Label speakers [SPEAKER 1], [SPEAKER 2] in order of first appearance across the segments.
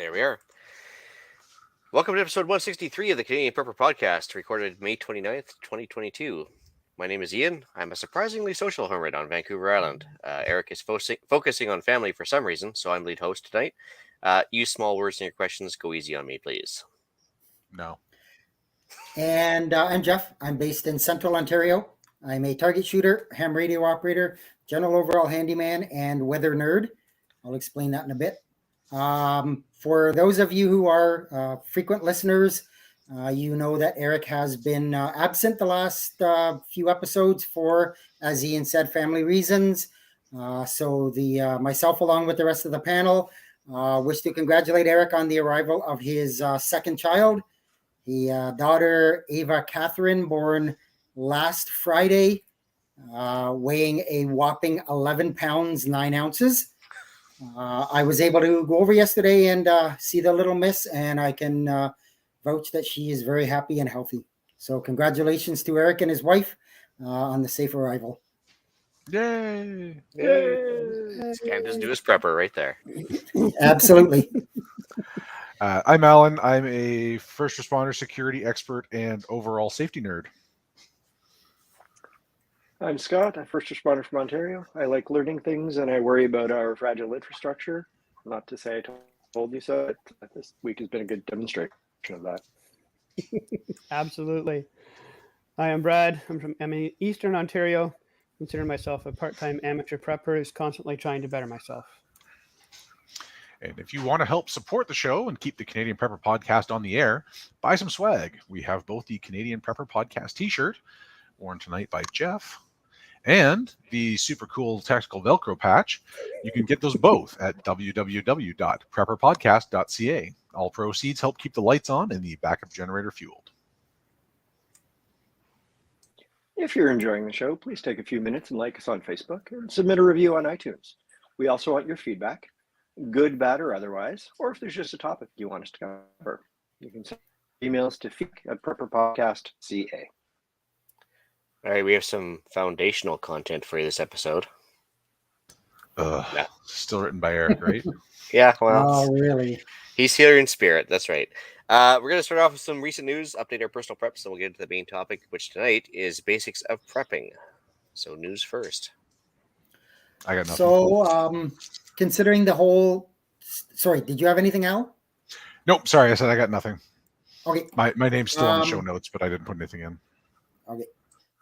[SPEAKER 1] There we are. Welcome to episode 163 of the Canadian Prepper Podcast, recorded May 29th, 2022. My name is Ian. I'm a surprisingly social hermit on Vancouver Island. Eric is focusing on family for some reason, so I'm lead host tonight. Use small words in your questions. Go easy on me, please.
[SPEAKER 2] No.
[SPEAKER 3] And I'm Jeff. I'm based in Central Ontario. I'm a target shooter, ham radio operator, general overall handyman, and weather nerd. I'll explain that in a bit. For those of you who are frequent listeners, you know that Eric has been absent the last few episodes for, as Ian said, family reasons. So myself, along with the rest of the panel, wish to congratulate Eric on the arrival of his second child. The daughter, Ava Catherine, born last Friday, weighing a whopping 11 pounds, 9 ounces. I was able to go over yesterday and see the little miss, and I can vouch that she is very happy and healthy. So congratulations to Eric and his wife on the safe arrival.
[SPEAKER 2] Yay!
[SPEAKER 1] It's Canada's newest prepper right there.
[SPEAKER 3] Absolutely.
[SPEAKER 2] I'm Alan. I'm a first responder security expert and overall safety nerd.
[SPEAKER 4] I'm Scott, a first responder from Ontario. I like learning things and I worry about our fragile infrastructure. Not to say I told you so, but this week has been a good demonstration of that.
[SPEAKER 5] Absolutely. Hi, I'm Brad. I'm in Eastern Ontario. Consider myself a part-time amateur prepper who's constantly trying to better myself.
[SPEAKER 2] And if you want to help support the show and keep the Canadian Prepper Podcast on the air, buy some swag. We have both the Canadian Prepper Podcast t-shirt, worn tonight by Jeff, and the super cool tactical Velcro patch. You can get those both at www.prepperpodcast.ca. All proceeds help keep the lights on and the backup generator fueled.
[SPEAKER 4] If you're enjoying the show, please take a few minutes and like us on Facebook and submit a review on iTunes. We also want your feedback, good, bad, or otherwise, or if there's just a topic you want us to cover. You can send emails to feedback@prepperpodcast.ca.
[SPEAKER 1] All right, we have some foundational content for you this episode.
[SPEAKER 2] Still written by Eric, right?
[SPEAKER 1] Yeah, well.
[SPEAKER 3] Oh, really?
[SPEAKER 1] He's here in spirit. That's right. We're going to start off with some recent news, update our personal preps, and we'll get into the main topic, which tonight is basics of prepping. So news first.
[SPEAKER 2] I got nothing.
[SPEAKER 3] So, considering the whole... Sorry, did you have anything, Al?
[SPEAKER 2] Nope, sorry, I said I got nothing.
[SPEAKER 3] Okay.
[SPEAKER 2] My name's still on the show notes, but I didn't put anything in.
[SPEAKER 3] Okay.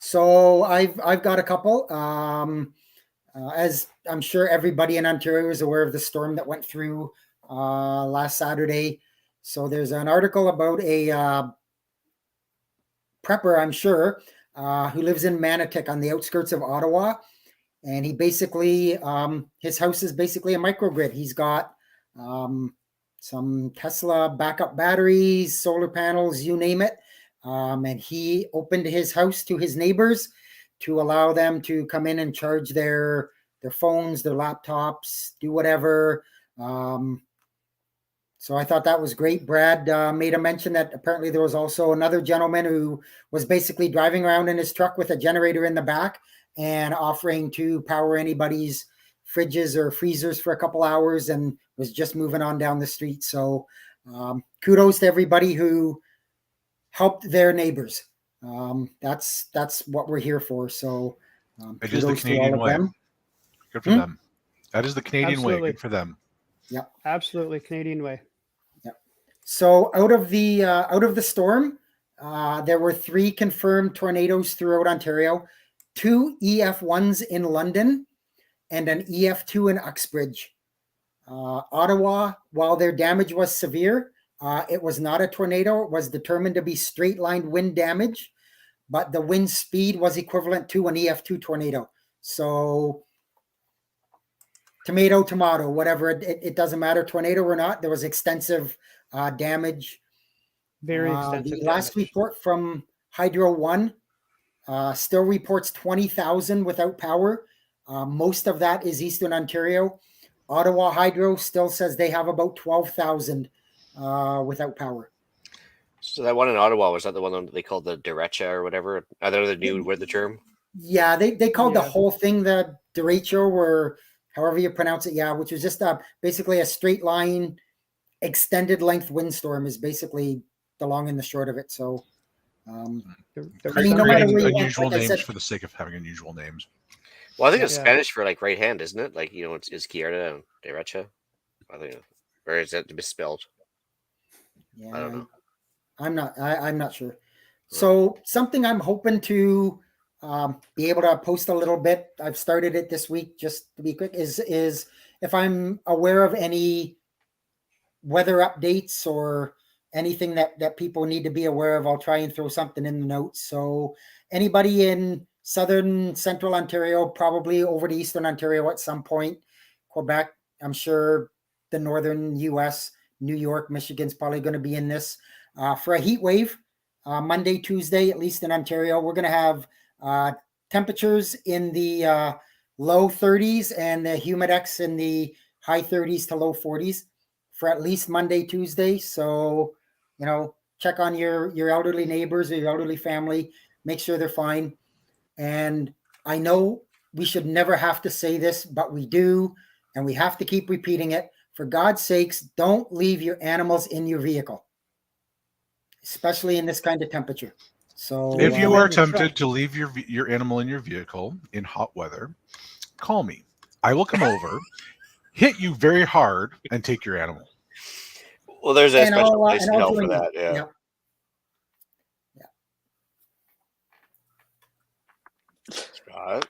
[SPEAKER 3] So I've got a couple. As I'm sure everybody in Ontario is aware of the storm that went through last Saturday. So there's an article about a prepper, I'm sure, who lives in Manotick on the outskirts of Ottawa. And he basically, his house is basically a microgrid. He's got some Tesla backup batteries, solar panels, you name it. And he opened his house to his neighbors to allow them to come in and charge their phones, their laptops, do whatever. So I thought that was great. Brad made a mention that apparently there was also another gentleman who was basically driving around in his truck with a generator in the back and offering to power anybody's fridges or freezers for a couple hours and was just moving on down the street. So kudos to everybody who helped their neighbors. That's what we're here for. So
[SPEAKER 2] It is the
[SPEAKER 3] kudos to all
[SPEAKER 2] Canadian
[SPEAKER 3] of
[SPEAKER 2] way.
[SPEAKER 3] them.
[SPEAKER 2] Good for them. That is the Canadian way.
[SPEAKER 5] Absolutely.
[SPEAKER 2] Good for them.
[SPEAKER 3] Yep.
[SPEAKER 5] Absolutely, Canadian way.
[SPEAKER 3] Yep. So out of the storm, there were 3 confirmed tornadoes throughout Ontario, 2 EF1s in London, and an EF2 in Uxbridge. Ottawa, while their damage was severe, it was not a tornado. It was determined to be straight-line wind damage, but the wind speed was equivalent to an EF2 tornado. So tomato, whatever, it doesn't matter, tornado or not, there was extensive damage.
[SPEAKER 5] Very extensive.
[SPEAKER 3] The last report from Hydro 1 still reports 20,000 without power. Most of that is Eastern Ontario. Ottawa Hydro still says they have about 12,000 without power.
[SPEAKER 1] So that one in Ottawa, was that the one that they called the derecha or whatever? Are there the new word, the term?
[SPEAKER 3] Yeah, they called the whole thing the derecho, or however you pronounce it. Yeah, which was just basically a straight line extended length windstorm is basically the long and the short of it. So,
[SPEAKER 5] They're
[SPEAKER 3] I mean, no matter
[SPEAKER 2] Creating
[SPEAKER 3] where you are,
[SPEAKER 2] unusual
[SPEAKER 3] like I
[SPEAKER 2] names
[SPEAKER 3] said,
[SPEAKER 2] for the sake of having unusual names.
[SPEAKER 1] Well, I think
[SPEAKER 3] Yeah.
[SPEAKER 1] it's Spanish for like right hand, isn't it? Like, it's izquierda and derecha. I think, or is that misspelled?
[SPEAKER 3] yeah,
[SPEAKER 1] I don't know.
[SPEAKER 3] I'm not sure. So something I'm hoping to be able to post a little bit. I've started it this week, just to be quick. Is if I'm aware of any weather updates or anything that people need to be aware of, I'll try and throw something in the notes. So anybody in southern central Ontario, probably over to eastern Ontario at some point, Quebec, I'm sure the northern US, New York, Michigan's probably going to be in this for a heat wave. Monday, Tuesday, at least in Ontario, we're going to have temperatures in the low 30s and the humidex in the high 30s to low 40s for at least Monday, Tuesday. So, check on your elderly neighbors or your elderly family, make sure they're fine. And I know we should never have to say this, but we do, and we have to keep repeating it. For God's sakes, don't leave your animals in your vehicle, especially in this kind of temperature. So
[SPEAKER 2] If you
[SPEAKER 5] Yeah,
[SPEAKER 2] are
[SPEAKER 5] that's right.
[SPEAKER 2] tempted to leave your animal in your vehicle in hot weather, call me. I will come over, hit you very hard, and take your animal.
[SPEAKER 1] Well, there's a
[SPEAKER 3] And
[SPEAKER 1] special
[SPEAKER 3] I'll,
[SPEAKER 1] place
[SPEAKER 3] and
[SPEAKER 1] in
[SPEAKER 3] I'll
[SPEAKER 1] hell for
[SPEAKER 3] join
[SPEAKER 1] that.
[SPEAKER 3] you.
[SPEAKER 1] Yeah. Scott?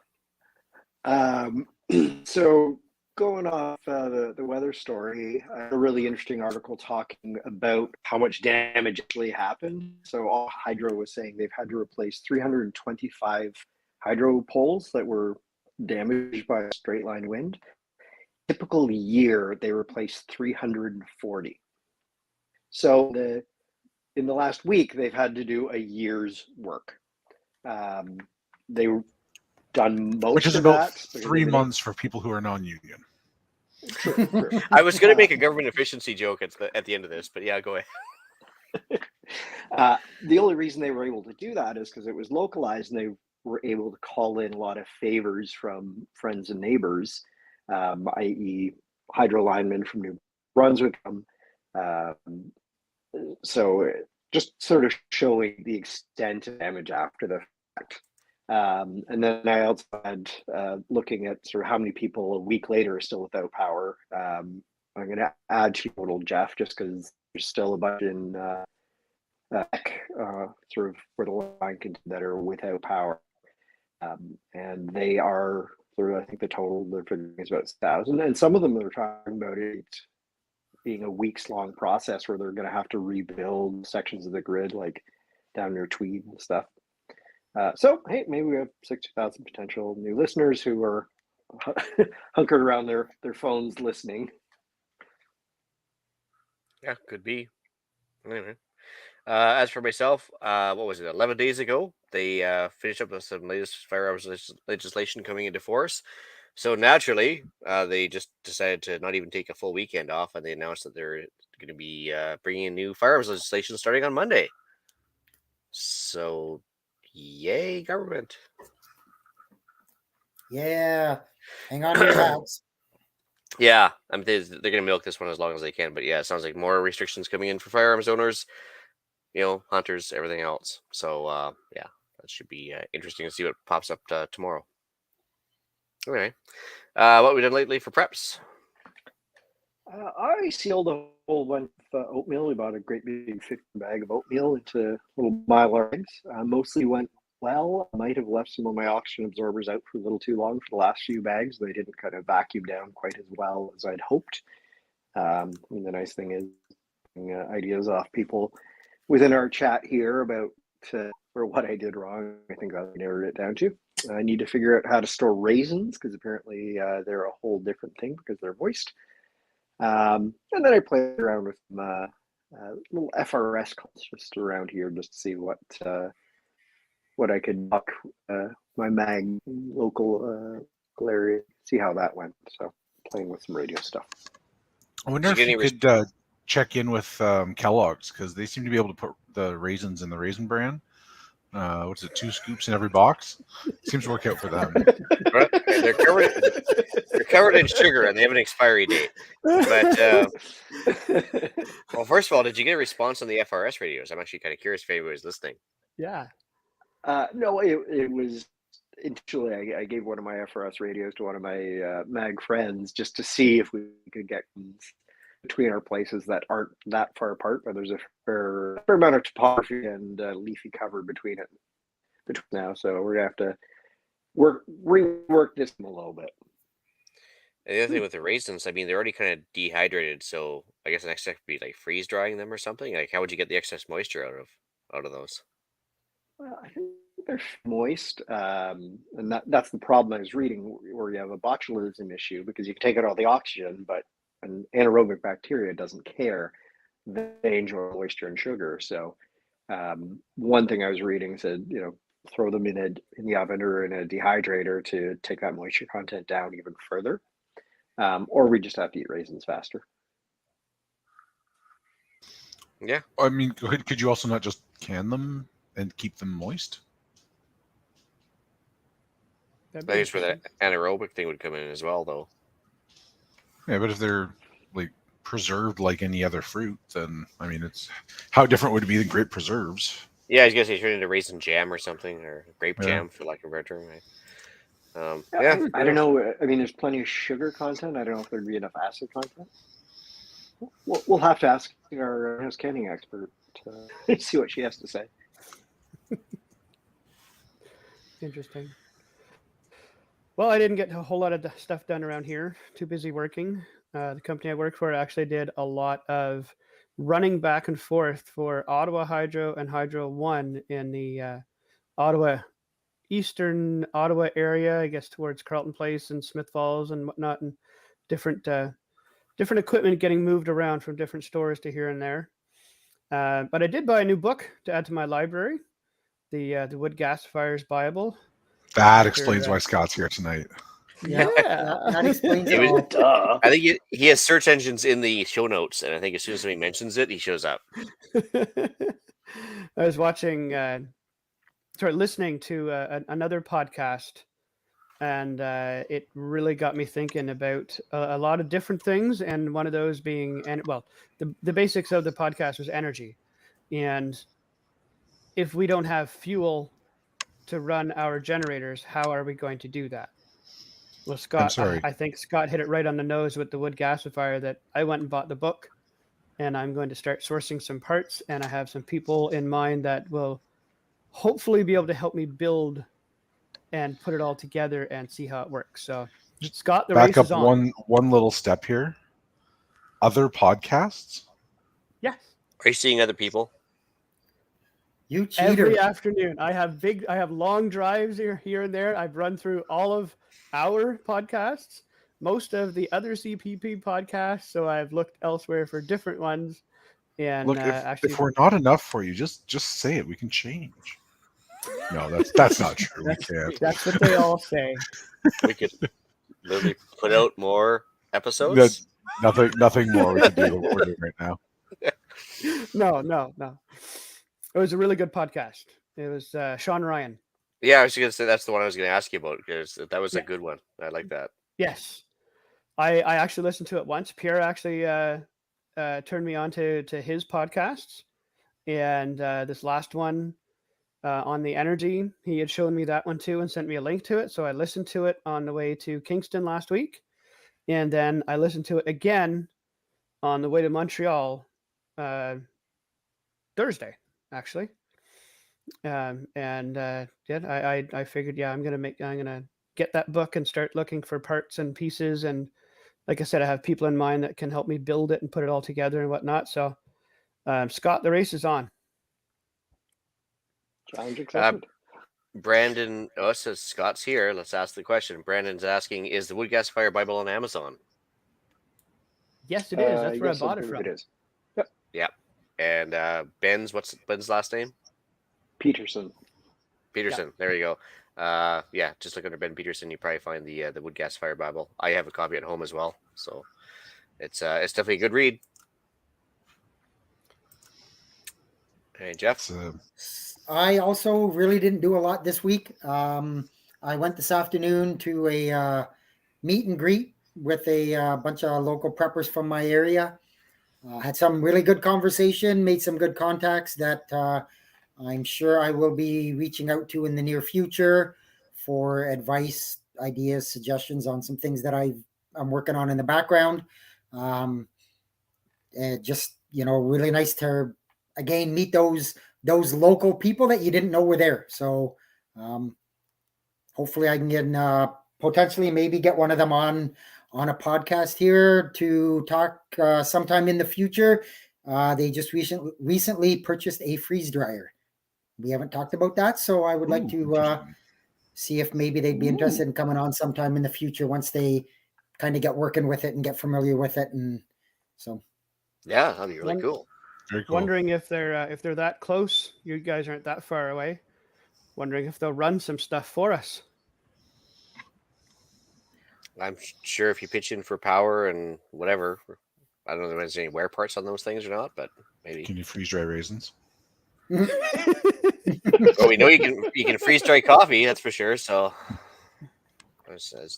[SPEAKER 4] So going off the weather story, I had a really interesting article talking about how much damage actually happened. So all hydro was saying they've had to replace 325 hydro poles that were damaged by a straight line wind. Typical year, they replaced 340. So in the last week, they've had to do a year's work. They done most
[SPEAKER 2] Which is
[SPEAKER 4] of
[SPEAKER 2] about
[SPEAKER 4] that
[SPEAKER 2] 3 months for people who are non-union.
[SPEAKER 4] True.
[SPEAKER 1] I was going to make a government efficiency joke at the end of this, but yeah, go ahead.
[SPEAKER 4] The only reason they were able to do that is because it was localized and they were able to call in a lot of favors from friends and neighbors, i.e. hydro linemen from New Brunswick. So just sort of showing the extent of damage after the fact. And then I also had looking at sort of how many people a week later are still without power. I'm going to add to total, Jeff, just because there's still a bunch in sort of where the line that are without power. And they are sort of, I think the total they're figuring is about 1,000. And some of them are talking about it being a weeks long process where they're going to have to rebuild sections of the grid, like down near Tweed and stuff. So, hey, maybe we have 60,000 potential new listeners who are hunkered around their phones listening.
[SPEAKER 1] Yeah, could be. Anyway, as for myself, what was it? 11 days ago, they finished up with some latest firearms legislation coming into force. So naturally, they just decided to not even take a full weekend off, and they announced that they're going to be bringing in new firearms legislation starting on Monday. So, yay, government!
[SPEAKER 3] Yeah, hang on to your hats.
[SPEAKER 1] Yeah, I mean, they're going to milk this one as long as they can. But yeah, it sounds like more restrictions coming in for firearms owners, hunters, everything else. So yeah, that should be interesting to see what pops up tomorrow. Anyway, what have we done lately for preps?
[SPEAKER 4] I sealed a whole bunch of oatmeal. We bought a great big 50 bag of oatmeal into little mylar bags. Mostly went well. I might have left some of my oxygen absorbers out for a little too long for the last few bags. They didn't kind of vacuum down quite as well as I'd hoped. And the nice thing is getting ideas off people within our chat here about or what I did wrong. I think I narrowed it down to. I need to figure out how to store raisins because apparently they're a whole different thing because they're moist. And then I played around with little FRS calls just around here just to see what I could buck my mag local area, see how that went. So playing with some radio stuff.
[SPEAKER 2] I wonder if you could check in with Kellogg's because they seem to be able to put the raisins in the Raisin Bran. What's it? 2 scoops in every box. Seems to work out for them.
[SPEAKER 1] They're covered in sugar and they have an expiry date. But well, first of all, did you get a response on the FRS radios? I'm actually kind of curious if anybody was listening.
[SPEAKER 5] Yeah.
[SPEAKER 4] No, it was initially I gave one of my FRS radios to one of my mag friends just to see if we could get between our places that aren't that far apart, but there's a fair amount of topography and leafy cover between now. So we're gonna have to rework this a little bit.
[SPEAKER 1] And the other thing with the raisins, I mean, they're already kind of dehydrated, so I guess the next step would be like freeze drying them or something. Like, how would you get the excess moisture out of those?
[SPEAKER 4] Well, I think they're moist, and that's the problem I was reading, where you have a botulism issue because you can take out all the oxygen, but an anaerobic bacteria doesn't care. They enjoy moisture and sugar. So one thing I was reading said, throw them in the oven or in a dehydrator to take that moisture content down even further. Or we just have to eat raisins faster.
[SPEAKER 1] Yeah.
[SPEAKER 2] I mean, could you also not just can them and keep them moist?
[SPEAKER 5] That'd be
[SPEAKER 1] That's where
[SPEAKER 5] interesting.
[SPEAKER 1] the anaerobic thing would come in as well, though.
[SPEAKER 2] Yeah, but if they're like preserved like any other fruit, then I mean, it's how different would it be than grape preserves?
[SPEAKER 1] Yeah, I was gonna say turn it into raisin jam or something, or grape
[SPEAKER 2] Yeah.
[SPEAKER 1] jam for lack of a better term. Right?
[SPEAKER 4] I don't know. I mean, there's plenty of sugar content. I don't know if there'd be enough acid content. We'll have to ask our house canning expert to see what she has to say.
[SPEAKER 5] Interesting. Well, I didn't get a whole lot of stuff done around here. Too busy working. The company I work for actually did a lot of running back and forth for Ottawa Hydro and Hydro 1 in the eastern Ottawa area, I guess towards Carleton Place and Smith Falls and whatnot, and different equipment getting moved around from different stores to here and there. But I did buy a new book to add to my library, the Wood Gasifiers Bible.
[SPEAKER 2] That explains why Scott's here tonight.
[SPEAKER 3] Yeah, that explains
[SPEAKER 1] It
[SPEAKER 3] it all.
[SPEAKER 4] Duh.
[SPEAKER 1] I think he has search engines in the show notes, and I think as soon as somebody mentions it, he shows up.
[SPEAKER 5] I was listening to another podcast, and it really got me thinking about a lot of different things. And one of those being, the basics of the podcast was energy, and if we don't have fuel to run our generators, how are we going to do that? Well, Scott,
[SPEAKER 2] I'm sorry.
[SPEAKER 5] I think Scott hit it right on the nose with the wood gasifier. That I went and bought the book, and I'm going to start sourcing some parts, and I have some people in mind that will hopefully be able to help me build and put it all together and see how it works. So, Scott, the race
[SPEAKER 2] Back up
[SPEAKER 5] is on.
[SPEAKER 2] one little step here. Other podcasts?
[SPEAKER 5] Yes.
[SPEAKER 1] Are you seeing other people?
[SPEAKER 3] You cheater.
[SPEAKER 5] Every afternoon, I have long drives here and there. I've run through all of our podcasts, most of the other CPP podcasts. So I've looked elsewhere for different ones. And
[SPEAKER 2] Look,
[SPEAKER 5] actually,
[SPEAKER 2] if we're not enough for you, just say it. We can change. No, that's not true. We can't.
[SPEAKER 5] That's what they all say.
[SPEAKER 1] We could literally put out more episodes.
[SPEAKER 2] Nothing more we can do than what we're doing right now.
[SPEAKER 5] No. It was a really good podcast. It was Sean Ryan.
[SPEAKER 1] Yeah, I was going to say that's the one I was going to ask you about because that was a good one. I like that.
[SPEAKER 5] Yes. I actually listened to it once. Pierre actually turned me on to his podcasts. And this last one on the energy, he had shown me that one too and sent me a link to it. So I listened to it on the way to Kingston last week. And then I listened to it again on the way to Montreal Thursday, actually. I figured, I'm gonna get that book and start looking for parts and pieces. And like I said, I have people in mind that can help me build it and put it all together and whatnot. So, Scott, the race is on.
[SPEAKER 4] Challenge accepted.
[SPEAKER 1] Brandon, says Scott's here. Let's ask the question. Brandon's asking, is the Wood Gasifier Bible on Amazon?
[SPEAKER 5] Yes, it is. That's where I
[SPEAKER 4] yes,
[SPEAKER 5] bought it
[SPEAKER 4] believe
[SPEAKER 5] from.
[SPEAKER 4] It is.
[SPEAKER 1] Yeah. And what's Ben's last name?
[SPEAKER 4] Peterson.
[SPEAKER 1] Peterson. There you go. Just look under Ben Peterson. You probably find the Wood Gasifier Bible. I have a copy at home as well, so it's definitely a good read. Hey, Jeff.
[SPEAKER 3] I also really didn't do a lot this week. I went this afternoon to a meet and greet with a bunch of local preppers from my area. Had some really good conversation, made some good contacts that I'm sure I will be reaching out to in the near future for advice, ideas, suggestions on some things that I'm working on in the background. Um, and just really nice to again meet those local people that you didn't know were there. So um, hopefully I can get potentially maybe get one of them on a podcast here to talk sometime in the future. They just recently purchased a freeze dryer. We haven't talked about that, so I would like to
[SPEAKER 2] Interesting.
[SPEAKER 3] see if maybe they'd be interested in coming on sometime in the future once they kind of get working with it and get familiar with it. And so,
[SPEAKER 1] Yeah, that'd be really
[SPEAKER 5] One-
[SPEAKER 1] cool.
[SPEAKER 2] Very cool.
[SPEAKER 5] Wondering if they're that close. You guys aren't that far away. Wondering if they'll run some stuff for us.
[SPEAKER 1] I'm sure if you pitch in for power and whatever, I don't know if there's any wear parts on those things or not, but maybe.
[SPEAKER 2] Can you freeze dry raisins?
[SPEAKER 1] Well, we know you can freeze dry coffee, that's for sure. So,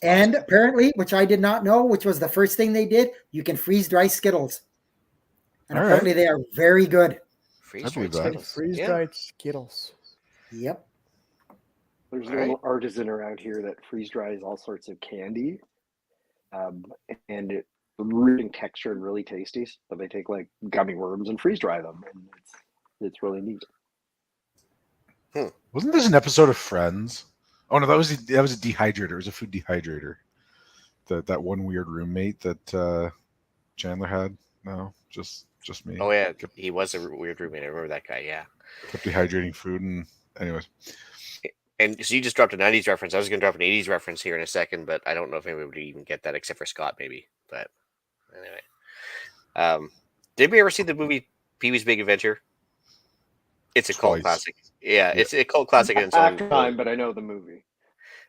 [SPEAKER 3] and apparently, which I did not know, which was the first thing they did, you can freeze dry Skittles, and
[SPEAKER 2] All
[SPEAKER 3] apparently they are very good.
[SPEAKER 1] freeze
[SPEAKER 2] I believe
[SPEAKER 1] dried
[SPEAKER 2] that.
[SPEAKER 1] Skittles.
[SPEAKER 5] Freeze
[SPEAKER 1] Yeah.
[SPEAKER 5] dried Skittles.
[SPEAKER 3] Yep.
[SPEAKER 4] There's a
[SPEAKER 1] All right.
[SPEAKER 4] little artisan around here that freeze dries all sorts of candy, and it's really texture and really tasty. So they take like gummy worms and freeze dry them, and it's really neat.
[SPEAKER 2] Wasn't this an episode of Friends? Oh no, that was a dehydrator. It was a food dehydrator. That one weird roommate that Chandler had. No, just me.
[SPEAKER 1] Oh yeah, he was a weird roommate. I remember that guy. Yeah.
[SPEAKER 2] Kept dehydrating food, and anyways.
[SPEAKER 1] And so you just dropped a 90s reference. I was going to drop an 80s reference here in a second, but I don't know if anybody would even get that except for Scott, maybe. But anyway, did we ever see the movie Pee-wee's Big Adventure? It's a cult
[SPEAKER 2] Twice.
[SPEAKER 1] classic. Yeah, it's a cult classic in its own
[SPEAKER 4] Time, but I know the movie.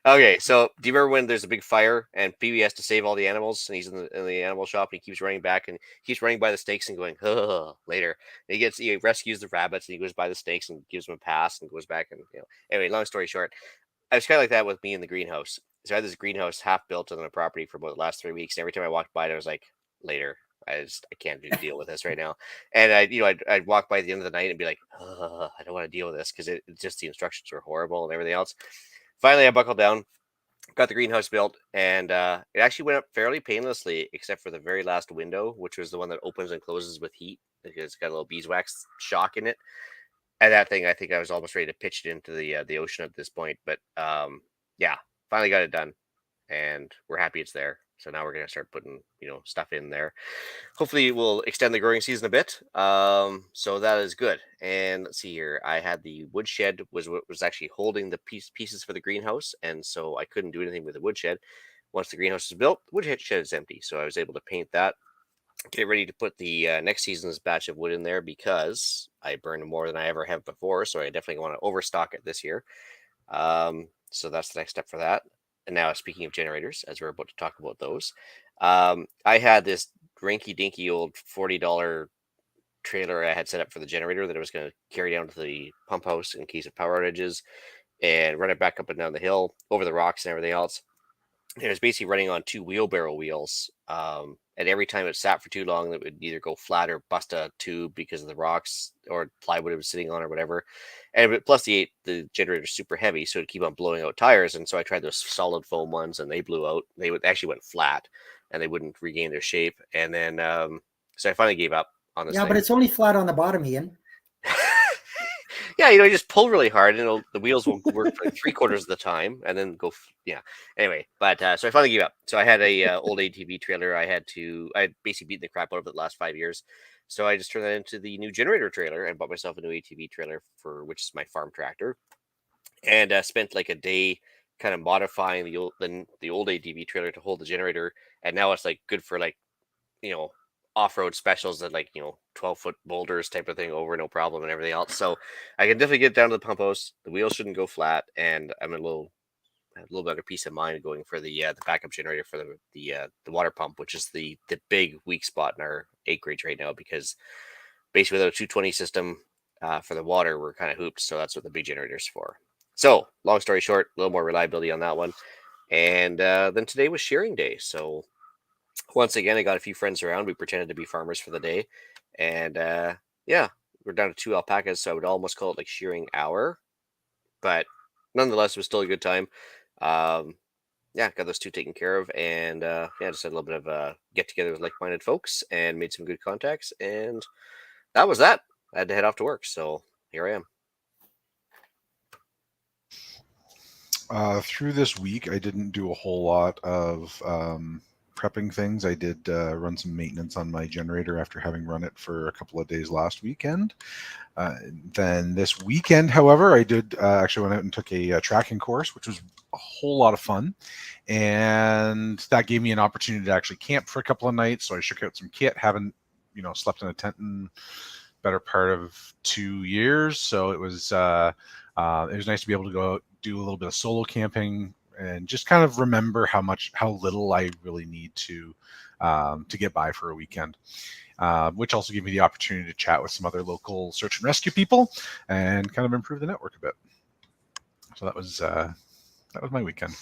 [SPEAKER 1] Okay, so do you remember when there's a big fire and Peewee has to save all the animals and he's in the animal shop and he keeps running back and keeps running by the snakes and going later. And he rescues the rabbits and he goes by the snakes and gives them a pass and goes back and anyway, long story short, I was kind of like that with me in the greenhouse. So I had this greenhouse half built on the property for about the last 3 weeks. And every time I walked by it, I was like, later. I can't deal with this right now. And I'd walk by at the end of the night and be like, I don't want to deal with this because just the instructions were horrible and everything else. Finally, I buckled down, got the greenhouse built, and it actually went up fairly painlessly, except for the very last window, which was the one that opens and closes with heat. It's got a little beeswax shock in it. And that thing, I think I was almost ready to pitch it into the ocean at this point. But yeah, finally got it done, and we're happy it's there. So now we're gonna start putting stuff in there. Hopefully, we'll extend the growing season a bit. So that is good. And let's see here. I had the woodshed was what was actually holding the pieces for the greenhouse, and so I couldn't do anything with the woodshed. Once the greenhouse is built, the woodshed is empty. So I was able to paint that. Get ready to put the next season's batch of wood in there because I burned more than I ever have before. So I definitely want to overstock it this year. So that's the next step for that. And now, speaking of generators, as we're about to talk about those, I had this rinky-dinky old $40 trailer I had set up for the generator that I was going to carry down to the pump house in case of power outages and run it back up and down the hill over the rocks and everything else. And it was basically running on 2 wheelbarrow wheels. And every time it sat for too long, it would either go flat or bust a tube because of the rocks or plywood it was sitting on or whatever. And plus the generator's super heavy, so it'd keep on blowing out tires. And so I tried those solid foam ones, and they blew out. They actually went flat, and they wouldn't regain their shape. And then so I finally gave up on this.
[SPEAKER 3] Yeah,
[SPEAKER 1] thing.
[SPEAKER 3] but it's only flat on the bottom, Ian.
[SPEAKER 1] Yeah, you just pull really hard, and the wheels will work for 3/4 of the time, and then go. Yeah. Anyway, but so I finally gave up. So I had a old ATV trailer. I had basically beaten the crap out of it the last 5 years. So I just turned that into the new generator trailer and bought myself a new ATV trailer which is my farm tractor, and spent like a day kind of modifying the old ATV trailer to hold the generator, and now it's like good for like off-road specials that 12-foot boulders type of thing over no problem and everything else. So I can definitely get down to the pump house. The wheels shouldn't go flat, and I'm a little better peace of mind going for the backup generator for the water pump, which is the big weak spot in our acreage right now, because basically without a 220 system, for the water, we're kind of hooped. So that's what the big generator's for. So long story short, a little more reliability on that one. And then today was shearing day. So once again, I got a few friends around. We pretended to be farmers for the day. And yeah, we're down to 2 alpacas. So I would almost call it like shearing hour. But nonetheless, it was still a good time. Yeah, got those 2 taken care of. And yeah, just had a little bit of a get together with like-minded folks and made some good contacts. And that was that. I had to head off to work. So here I am.
[SPEAKER 2] Through this week, I didn't do a whole lot of prepping things. I did run some maintenance on my generator after having run it for a couple of days last weekend. Then this weekend, however, I did actually went out and took a tracking course, which was a whole lot of fun. And that gave me an opportunity to actually camp for a couple of nights. So I shook out some kit, haven't, slept in a tent in better part of 2 years. So it was nice to be able to go out, do a little bit of solo camping, and just kind of remember how little I really need to get by for a weekend. Which also gave me the opportunity to chat with some other local search and rescue people and kind of improve the network a bit. So that was my weekend.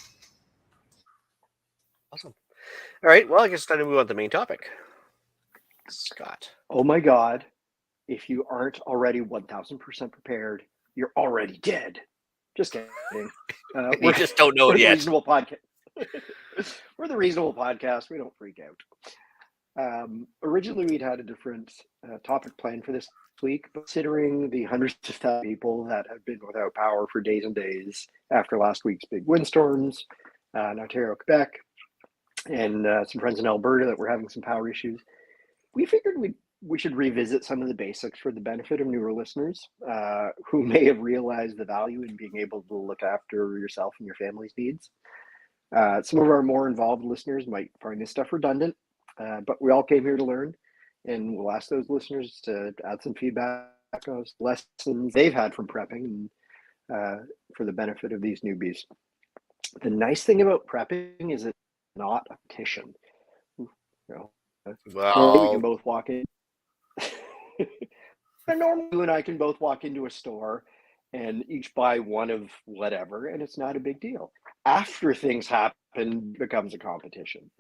[SPEAKER 1] Awesome. All right. Well, I guess it's time to move on to the main topic. Scott.
[SPEAKER 4] Oh my God. If you aren't already 1000% prepared, you're already dead. Just kidding.
[SPEAKER 1] We just don't know it yet.
[SPEAKER 4] Reasonable podcast. We're the reasonable podcast. We don't freak out. Originally, we'd had a different topic planned for this week, but considering the hundreds of thousands of people that have been without power for days and days after last week's big windstorms in Ontario, Quebec, and some friends in Alberta that were having some power issues, we figured we should revisit some of the basics for the benefit of newer listeners who may have realized the value in being able to look after yourself and your family's needs. Some of our more involved listeners might find this stuff redundant, but we all came here to learn, and we'll ask those listeners to add some feedback on lessons they've had from prepping and for the benefit of these newbies. The nice thing about prepping is it's not a petition.
[SPEAKER 1] Well,
[SPEAKER 4] we can both walk in. Normally, you and I can both walk into a store and each buy one of whatever, and it's not a big deal. After things happen, it becomes a competition.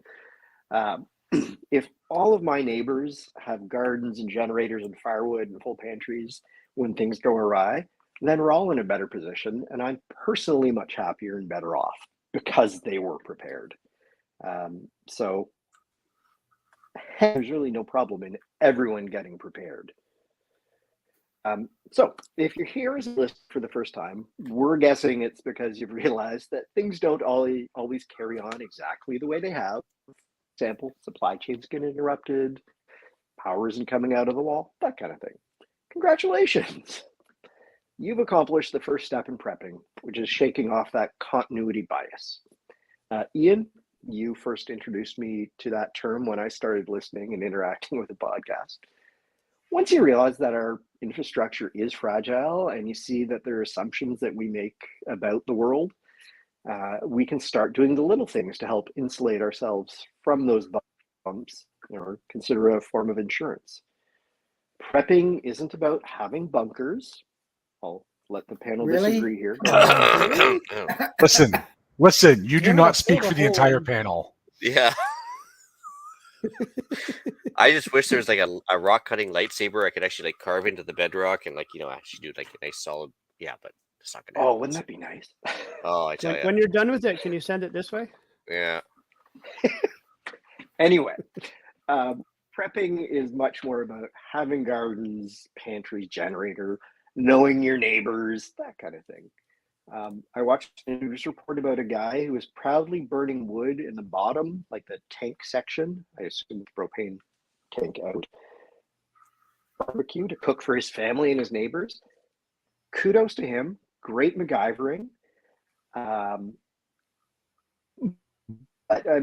[SPEAKER 4] If all of my neighbors have gardens and generators and firewood and full pantries when things go awry, then we're all in a better position, and I'm personally much happier and better off because they were prepared. So there's really no problem in everyone getting prepared. So if you're here as a listener for the first time, we're guessing it's because you've realized that things don't always carry on exactly the way they have. For example, supply chains get interrupted, power isn't coming out of the wall, that kind of thing. Congratulations! You've accomplished the first step in prepping, which is shaking off that continuity bias. Ian, you first introduced me to that term when I started listening and interacting with the podcast. Once you realize that our infrastructure is fragile and you see that there are assumptions that we make about the world, we can start doing the little things to help insulate ourselves from those bumps, or consider a form of insurance. Prepping isn't about having bunkers. I'll let the panel disagree here.
[SPEAKER 2] Listen, you do not speak for the entire panel.
[SPEAKER 1] Yeah. I just wish there was like a rock cutting lightsaber I could actually like carve into the bedrock and actually do like a nice solid. Yeah, but it's not gonna happen.
[SPEAKER 4] Wouldn't that be nice?
[SPEAKER 1] Oh, I tell you.
[SPEAKER 5] When you're done with it, can you send it this way?
[SPEAKER 1] Yeah.
[SPEAKER 4] Anyway, prepping is much more about having gardens, pantries, generator, knowing your neighbors, that kind of thing. I watched a news report about a guy who was proudly burning wood in the bottom, like the tank section. I assume the propane tank out. Barbecue to cook for his family and his neighbors. Kudos to him. Great MacGyvering. I'm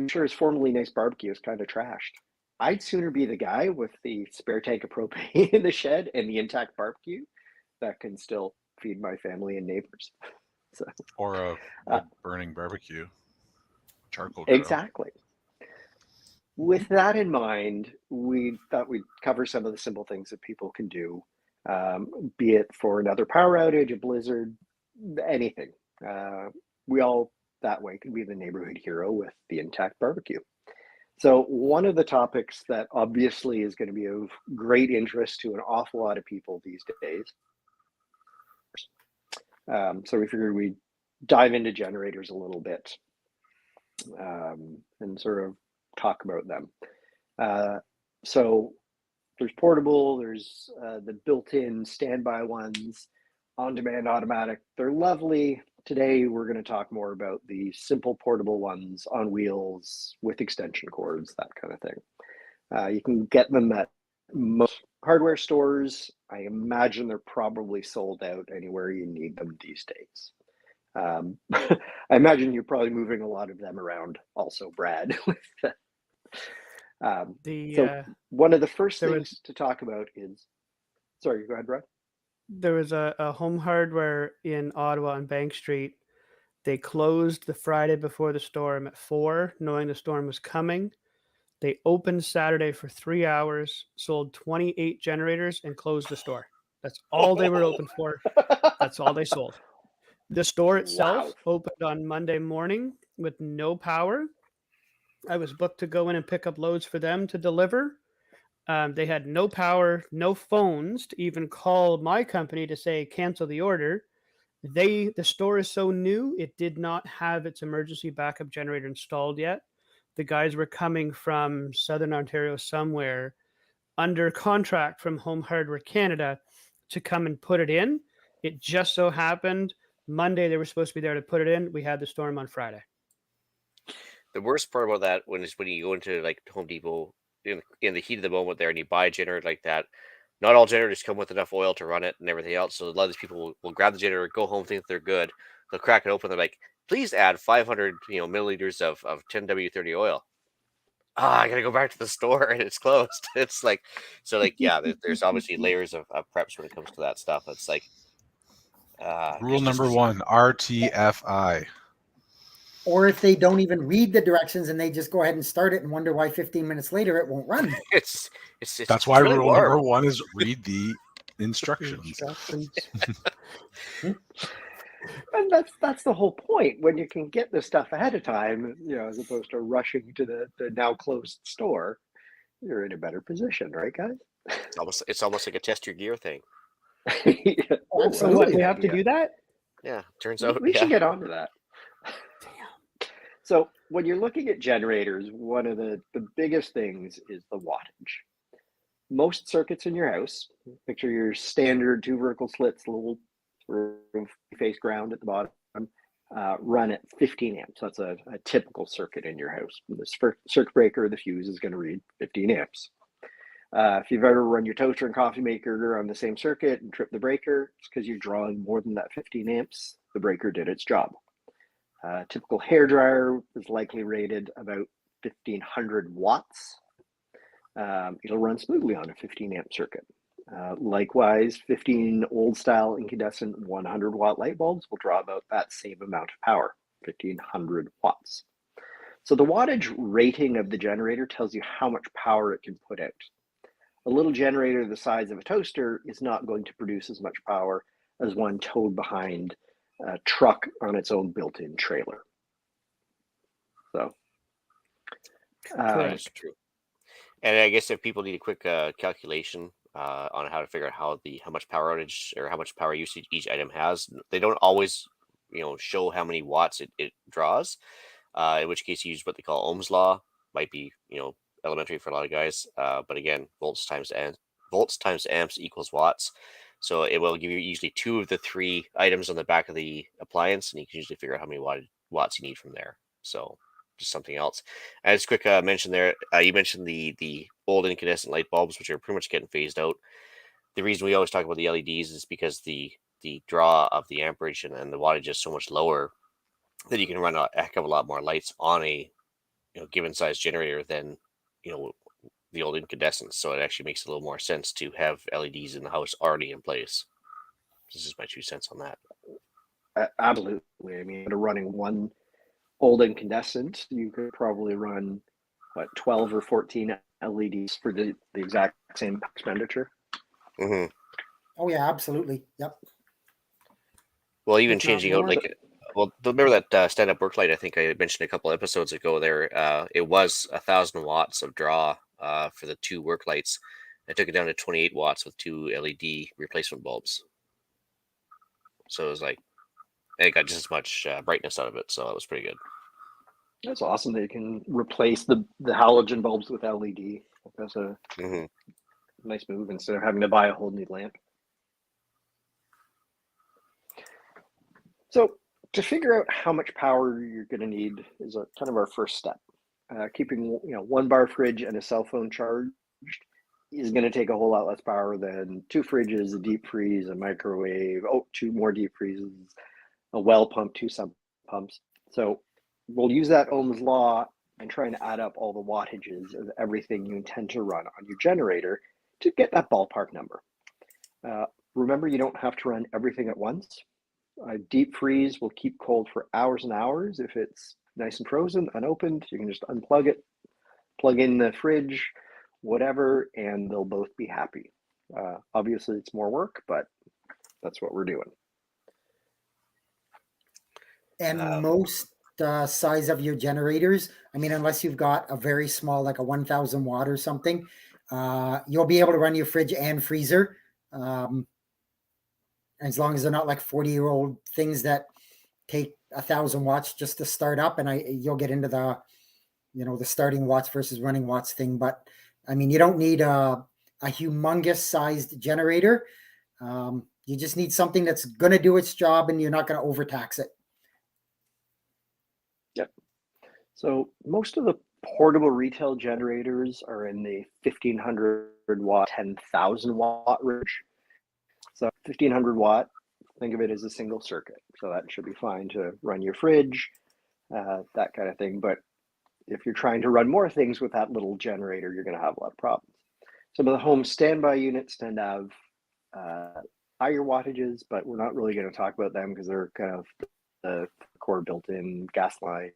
[SPEAKER 4] sure his formerly nice barbecue is kind of trashed. I'd sooner be the guy with the spare tank of propane in the shed and the intact barbecue that can still feed my family and neighbors. So,
[SPEAKER 2] or a burning barbecue, charcoal grill.
[SPEAKER 4] Exactly. With that in mind, we thought we'd cover some of the simple things that people can do be it for another power outage, a blizzard, anything. We all that way could be the neighborhood hero with the intact barbecue. So one of the topics that obviously is going to be of great interest to an awful lot of people these days. So we figured we'd dive into generators a little bit and sort of talk about them. So there's portable, there's the built-in standby ones, on-demand automatic. They're lovely. Today, we're going to talk more about the simple portable ones on wheels with extension cords, that kind of thing. You can get them at most hardware stores. I imagine they're probably sold out anywhere you need them these days. I imagine you're probably moving a lot of them around also, Brad. So one of the first things to talk about is, sorry, go ahead, Brad.
[SPEAKER 5] There was a home hardware in Ottawa on Bank Street. They closed the Friday before the storm at 4, knowing the storm was coming. They opened Saturday for 3 hours, sold 28 generators, and closed the store. That's all they were open for. That's all they sold. The store itself opened on Monday morning with no power. I was booked to go in and pick up loads for them to deliver. They had no power, no phones to even call my company to say cancel the order. The store is so new, it did not have its emergency backup generator installed yet. The guys were coming from Southern Ontario somewhere under contract from Home Hardware Canada to come and put it in. It just so happened Monday they were supposed to be there to put it in. We had the storm on Friday.
[SPEAKER 1] The worst part about that when you go into like Home Depot in the heat of the moment there and you buy a generator like that, not all generators come with enough oil to run it and everything else. So a lot of these people will grab the generator, go home, think they're good. They'll crack it open. They're like, please add 500 milliliters of 10W30 oil. I gotta go back to the store and it's closed. It's like, so like, yeah, there's obviously layers of preps when it comes to that stuff. It's like
[SPEAKER 2] rule number 1, RTFI.
[SPEAKER 3] Or if they don't even read the directions and they just go ahead and start it and wonder why 15 minutes later it won't run.
[SPEAKER 2] That's why really rule number 1 is read the instructions.
[SPEAKER 4] And that's the whole point. When you can get this stuff ahead of time, as opposed to rushing to the now closed store, you're in a better position, right, guys?
[SPEAKER 1] It's almost like a test your gear thing.
[SPEAKER 4] Yeah,
[SPEAKER 5] absolutely. We have to do that?
[SPEAKER 1] Yeah, turns out
[SPEAKER 4] we should get onto that. So when you're looking at generators, one of the biggest things is the wattage. Most circuits in your house, picture your standard 2 vertical slits, little face ground at the bottom, run at 15 amps. That's a typical circuit in your house. The circuit breaker, the fuse, is going to read 15 amps. If you've ever run your toaster and coffee maker on the same circuit and tripped the breaker, it's because you're drawing more than that 15 amps. The breaker did its job. Typical hairdryer is likely rated about 1500 watts. It'll run smoothly on a 15 amp circuit. Likewise, 15 old style incandescent 100 watt light bulbs will draw about that same amount of power, 1500 watts. So the wattage rating of the generator tells you how much power it can put out. A little generator the size of a toaster is not going to produce as much power as one towed behind a truck on its own built-in trailer. So
[SPEAKER 1] that's true. And I guess if people need a quick calculation on how to figure out how much power outage or how much power usage each item has, they don't always show how many watts it draws. In which case you use what they call Ohm's law. Might be elementary for a lot of guys, but again, volts times amps equals watts. So it will give you usually 2 of the 3 items on the back of the appliance, and you can usually figure out how many watts you need from there. So just something else. And just quick mention there, you mentioned the old incandescent light bulbs, which are pretty much getting phased out. The reason we always talk about the LEDs is because the draw of the amperage and the wattage is so much lower that you can run a heck of a lot more lights on a given size generator than the old incandescents. So it actually makes a little more sense to have LEDs in the house already in place. This is my 2 cents on that.
[SPEAKER 4] Absolutely. I mean, running one old incandescent, you could probably run 12 or 14 LEDs for the exact same expenditure.
[SPEAKER 1] Mm-hmm.
[SPEAKER 3] Oh yeah, absolutely. Yep.
[SPEAKER 1] Well, even
[SPEAKER 5] If not
[SPEAKER 1] changing out
[SPEAKER 5] more.
[SPEAKER 1] remember that stand-up work light I think I mentioned a couple episodes ago there. It was 1,000 watts of draw for the 2 work lights. I took it down to 28 watts with 2 LED replacement bulbs. So it was like, it got just as much brightness out of it. So that was pretty good.
[SPEAKER 4] That's awesome that you can replace the halogen bulbs with LED. That's a
[SPEAKER 1] Hmm.
[SPEAKER 4] nice move instead of having to buy a whole new lamp. So to figure out how much power you're going to need is kind of our first step. Keeping 1 bar fridge and a cell phone charged is going to take a whole lot less power than 2 fridges, a deep freeze, a microwave, 2 more deep freezes, a well pump, 2 sump pumps. So we'll use that Ohm's law and try and add up all the wattages of everything you intend to run on your generator to get that ballpark number. Remember, you don't have to run everything at once. A deep freeze will keep cold for hours and hours. If it's nice and frozen, unopened, you can just unplug it, plug in the fridge, whatever, and they'll both be happy. Obviously, it's more work, but that's what we're doing.
[SPEAKER 3] And most size of your generators, I mean, unless you've got a very small, like a 1,000 watt or something, you'll be able to run your fridge and freezer. As long as they're not like 40-year-old things that take 1,000 watts just to start up. And you'll get into the, the starting watts versus running watts thing. But I mean, you don't need a humongous sized generator. You just need something that's going to do its job and you're not going to overtax it.
[SPEAKER 4] Yep. So most of the portable retail generators are in the 1,500 watt, 10,000 watt range. So 1,500 watt, think of it as a single circuit. So that should be fine to run your fridge, that kind of thing. But if you're trying to run more things with that little generator, you're going to have a lot of problems. Some of the home standby units tend to have higher wattages, but we're not really going to talk about them because they're kind of the core built-in gas line.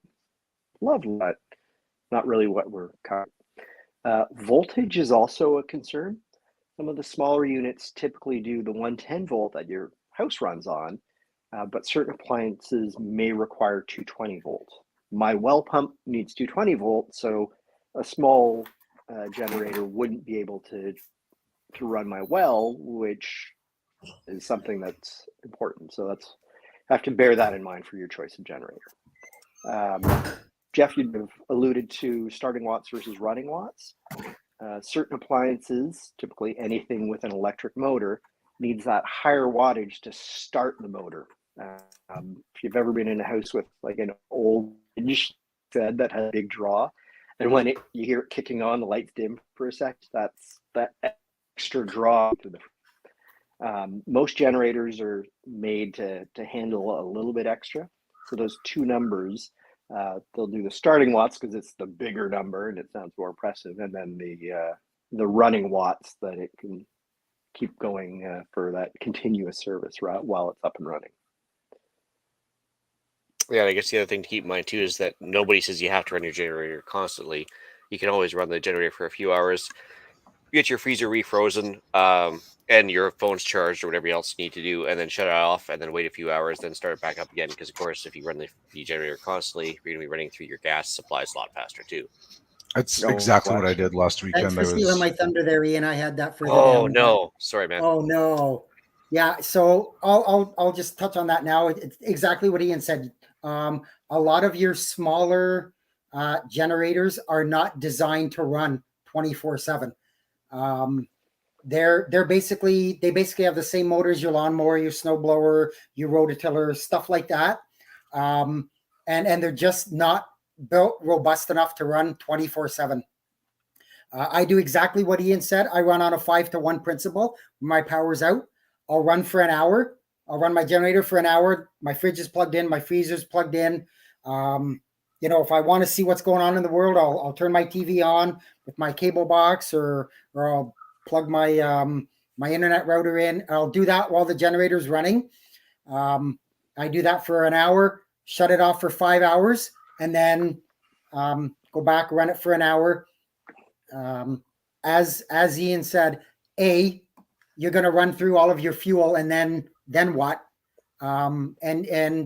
[SPEAKER 4] Lovely, but not really what we're covering. Voltage is also a concern. Some of the smaller units typically do the 110 volt that your house runs on, but certain appliances may require 220 volt. My well pump needs 220 volt, so a small generator wouldn't be able to run my well, which is something that's important. So have to bear that in mind for your choice of generator. Jeff, you've alluded to starting watts versus running watts. Certain appliances, typically anything with an electric motor, needs that higher wattage to start the motor. If you've ever been in a house with like an old bed that has a big draw, and when you hear it kicking on, the lights dim for a sec, that's that extra draw to the. Most generators are made to handle a little bit extra. So those 2 numbers, they'll do the starting watts because it's the bigger number and it sounds more impressive, and then the running watts that it can keep going for that continuous service while it's up and running.
[SPEAKER 1] Yeah, and I guess the other thing to keep in mind too is that nobody says you have to run your generator constantly. You can always run the generator for a few hours, get your freezer refrozen, and your phone's charged or whatever else you need to do, and then shut it off, and then wait a few hours, then start it back up again. Because of course, if you run the generator constantly, you're gonna be running through your gas supplies a lot faster too.
[SPEAKER 2] That's exactly what I did last weekend.
[SPEAKER 3] Thanks for stealing my thunder there, Ian. I had that further
[SPEAKER 1] Oh
[SPEAKER 3] down.
[SPEAKER 1] no, sorry, man.
[SPEAKER 3] Oh no. Yeah, so I'll just touch on that now. It's exactly what Ian said. A lot of your smaller generators are not designed to run 24/7. They basically have the same motors, your lawnmower, your snowblower, your rototiller, stuff like that. And they're just not built robust enough to run 24/7. I do exactly what Ian said. I run on a 5-to-1 principle. When my power's out, I'll run for an hour. I'll run my generator for an hour. My fridge is plugged in. My freezer's plugged in. If I want to see what's going on in the world, I'll turn my TV on with my cable box, or I'll plug my my internet router in. I'll do that while the generator's running. I do that for an hour, shut it off for 5 hours, and then go back, run it for an hour. As Ian said, you're going to run through all of your fuel, and then what? And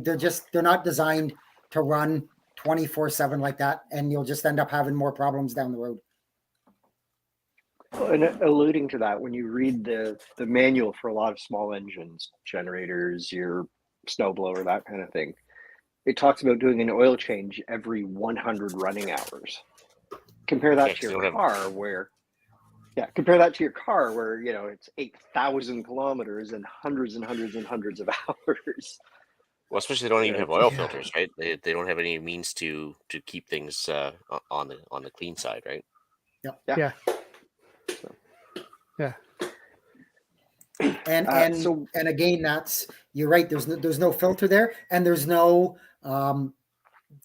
[SPEAKER 3] they're not designed to run 24/7 like that, and you'll just end up having more problems down the road.
[SPEAKER 4] Well, and alluding to that, when you read the manual for a lot of small engines, generators, your snowblower, that kind of thing, it talks about doing an oil change every 100 running hours. Compare that to your car where it's 8,000 kilometers and hundreds and hundreds and hundreds of hours.
[SPEAKER 1] Well, especially they don't even have oil filters, right? They don't have any means to keep things on the clean side, right?
[SPEAKER 5] Yeah.
[SPEAKER 3] And again, you're right. There's no filter there, and there's no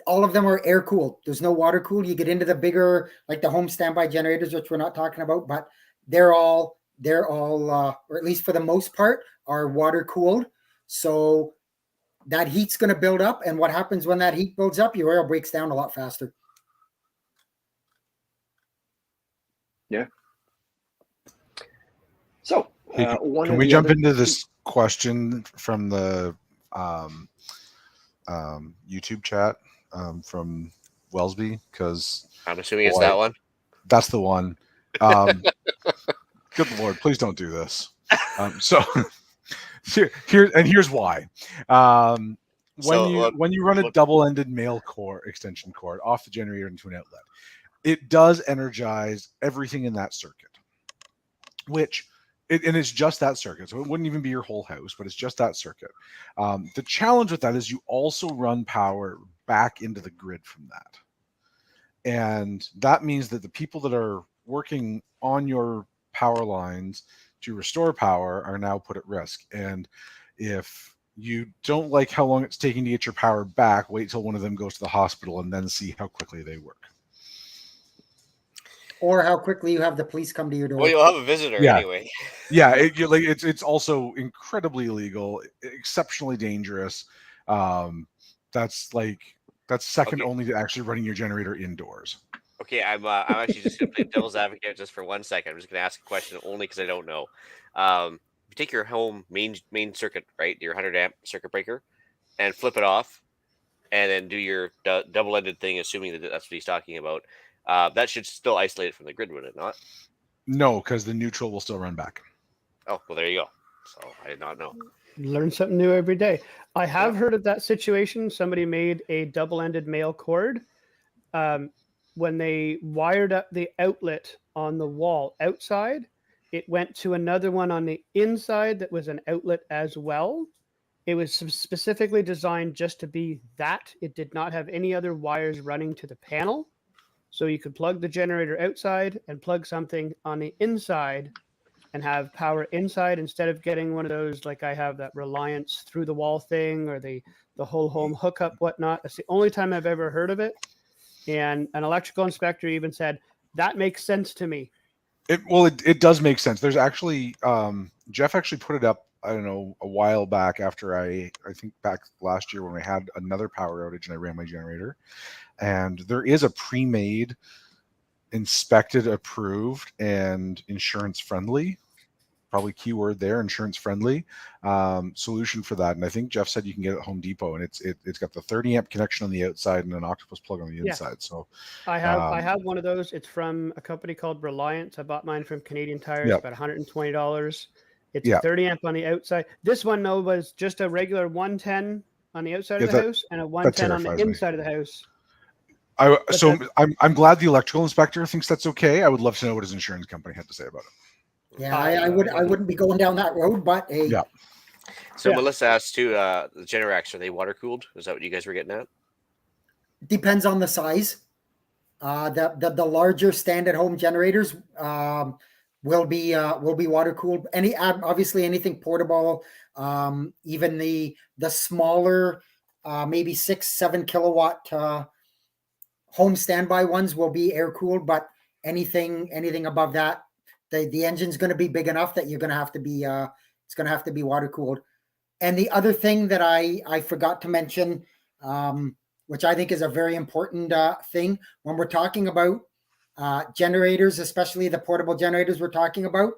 [SPEAKER 3] all of them are air cooled. There's no water cooled. You get into the bigger, like the home standby generators, which we're not talking about, but they're all or at least for the most part, are water cooled. So that heat's going to build up, and what happens when that heat builds up? Your oil breaks down a lot faster.
[SPEAKER 4] Yeah. So,
[SPEAKER 2] can we jump into this question from the YouTube chat from Wellesby? Because
[SPEAKER 1] I'm assuming it's that one.
[SPEAKER 2] That's the one. Good Lord, please don't do this. So here's why. When you run a double-ended male extension cord off the generator into an outlet, it does energize everything in that circuit, and it's just that circuit. So it wouldn't even be your whole house, but it's just that circuit. The challenge with that is you also run power back into the grid from that. And that means that the people that are working on your power lines to restore power are now put at risk. And if you don't like how long it's taking to get your power back, wait till one of them goes to the hospital and then see how quickly they work.
[SPEAKER 3] Or how quickly you have the police come to your door.
[SPEAKER 1] Well, you'll have a visitor anyway.
[SPEAKER 2] Yeah, it's also incredibly illegal, exceptionally dangerous. That's second only to actually running your generator indoors.
[SPEAKER 1] Okay, I'm actually just going to play devil's advocate just for 1 second. I'm just going to ask a question only because I don't know. You take your home main circuit, right, your 100 amp circuit breaker, and flip it off, and then do your double-ended thing, assuming that that's what he's talking about. That should still isolate it from the grid, would it not?
[SPEAKER 2] No, because the neutral will still run back.
[SPEAKER 1] Oh, well, there you go. So I did not know.
[SPEAKER 5] Learn something new every day. I have heard of that situation. Somebody made a double-ended male cord. When they wired up the outlet on the wall outside, it went to another one on the inside that was an outlet as well. It was specifically designed just to be that. It did not have any other wires running to the panel. So you could plug the generator outside and plug something on the inside and have power inside instead of getting one of those, like I have that Reliance through the wall thing or the whole home hookup, whatnot. That's the only time I've ever heard of it. And an electrical inspector even said, that makes sense to me.
[SPEAKER 2] It does make sense. There's actually, Jeff actually put it up, I don't know, a while back after I think back last year when I had another power outage and I ran my generator. And there is a pre-made, inspected, approved, and insurance-friendly, probably keyword there, insurance-friendly solution for that. And I think Jeff said you can get it at Home Depot, and it's got the 30 amp connection on the outside and an octopus plug on the inside. So
[SPEAKER 5] I have one of those. It's from a company called Reliance. I bought mine from Canadian Tires, about $120. It's 30 amp on the outside. This one though was just a regular 110 on the outside of the house and a 110 on the inside of the house.
[SPEAKER 2] I'm glad the electrical inspector thinks that's okay. I would love to know what his insurance company had to say about it.
[SPEAKER 3] Yeah, I wouldn't be going down that road, but hey.
[SPEAKER 2] Yeah.
[SPEAKER 1] So Melissa asked too, the Generacs, are they water cooled? Is that what you guys were getting at?
[SPEAKER 3] Depends on the size. The larger standard home generators will be water cooled. Obviously anything portable, even the smaller maybe 6-7 kilowatt home standby ones will be air cooled, but anything above that, the engine's going to be big enough that you're going to have to be it's going to have to be water cooled. And the other thing that I forgot to mention, which I think is a very important thing when we're talking about generators, especially the portable generators we're talking about,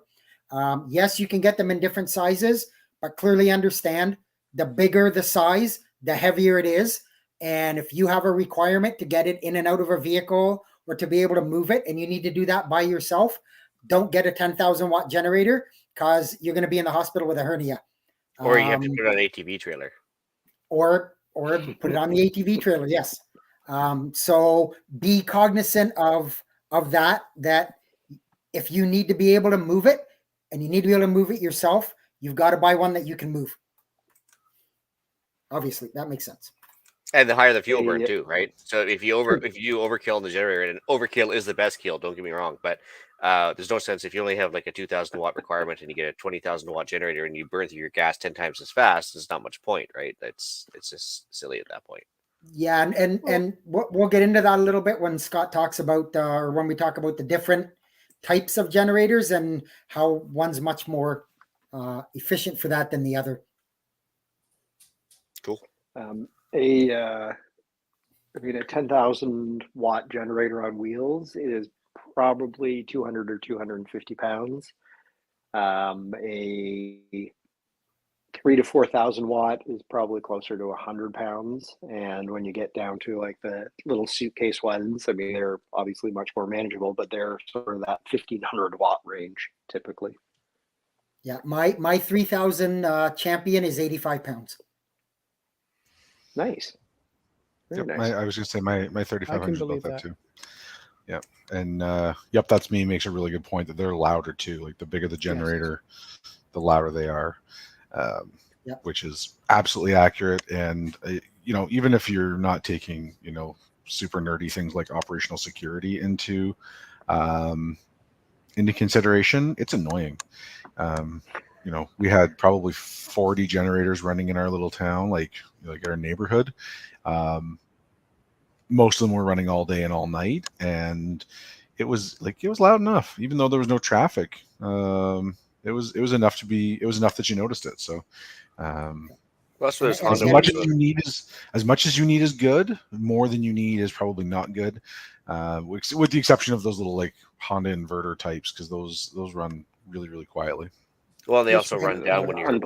[SPEAKER 3] Yes, you can get them in different sizes, but clearly understand the bigger the size, the heavier it is. And if you have a requirement to get it in and out of a vehicle or to be able to move it, and you need to do that by yourself, don't get a 10,000 watt generator because you're going to be in the hospital with a hernia.
[SPEAKER 1] Or you have to put it on an ATV trailer.
[SPEAKER 3] Or put it on the ATV trailer. Yes. So be cognizant of that if you need to be able to move it and you need to be able to move it yourself, you've got to buy one that you can move. Obviously, that makes sense.
[SPEAKER 1] And the higher the fuel burn too, right? So if you overkill the generator, and overkill is the best kill, don't get me wrong, but there's no sense if you only have like a 2,000 watt requirement and you get a 20,000 watt generator and you burn through your gas 10 times as fast. There's not much point, right? It's just silly at that point.
[SPEAKER 3] Yeah, and we'll get into that a little bit when Scott talks about or when we talk about the different types of generators and how one's much more efficient for that than the other.
[SPEAKER 1] Cool.
[SPEAKER 4] A 10,000 watt generator on wheels is probably 200 or 250 pounds. A 3,000 to 4,000 watt is probably closer to 100 pounds. And when you get down to like the little suitcase ones, I mean, they're obviously much more manageable, but they're sort of that 1,500 watt range typically.
[SPEAKER 3] Yeah, my 3,000 Champion is 85 pounds.
[SPEAKER 4] Nice.
[SPEAKER 2] Yep,
[SPEAKER 4] Nice.
[SPEAKER 2] I was going to say my 3,500 is about that too. Yeah, and that's me. Makes a really good point that they're louder too. Like the bigger the generator, the louder they are, which is absolutely accurate. And even if you're not taking super nerdy things like operational security into consideration, it's annoying. We had probably 40 generators running in our little town, like our neighborhood. Most of them were running all day and all night, and it was loud enough, even though there was no traffic. It was enough that you noticed it. So, as much as you need is good. More than you need is probably not good, with the exception of those little like Honda inverter types, because those run really, really quietly.
[SPEAKER 1] Well, they also run down when your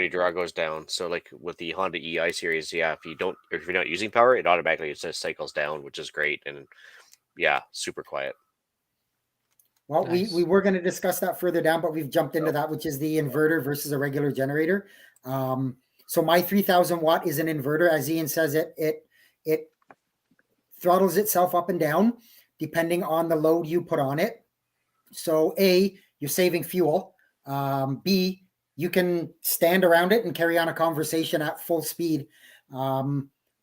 [SPEAKER 1] draw goes down. So, like with the Honda EI series, if you're not using power, it automatically just cycles down, which is great, and super quiet.
[SPEAKER 3] Well, nice. we were going to discuss that further down, but we've jumped into that, which is the inverter versus a regular generator. So my 3,000 watt is an inverter, as Ian says. It throttles itself up and down depending on the load you put on it. So A, you're saving fuel. B, you can stand around it and carry on a conversation at full speed.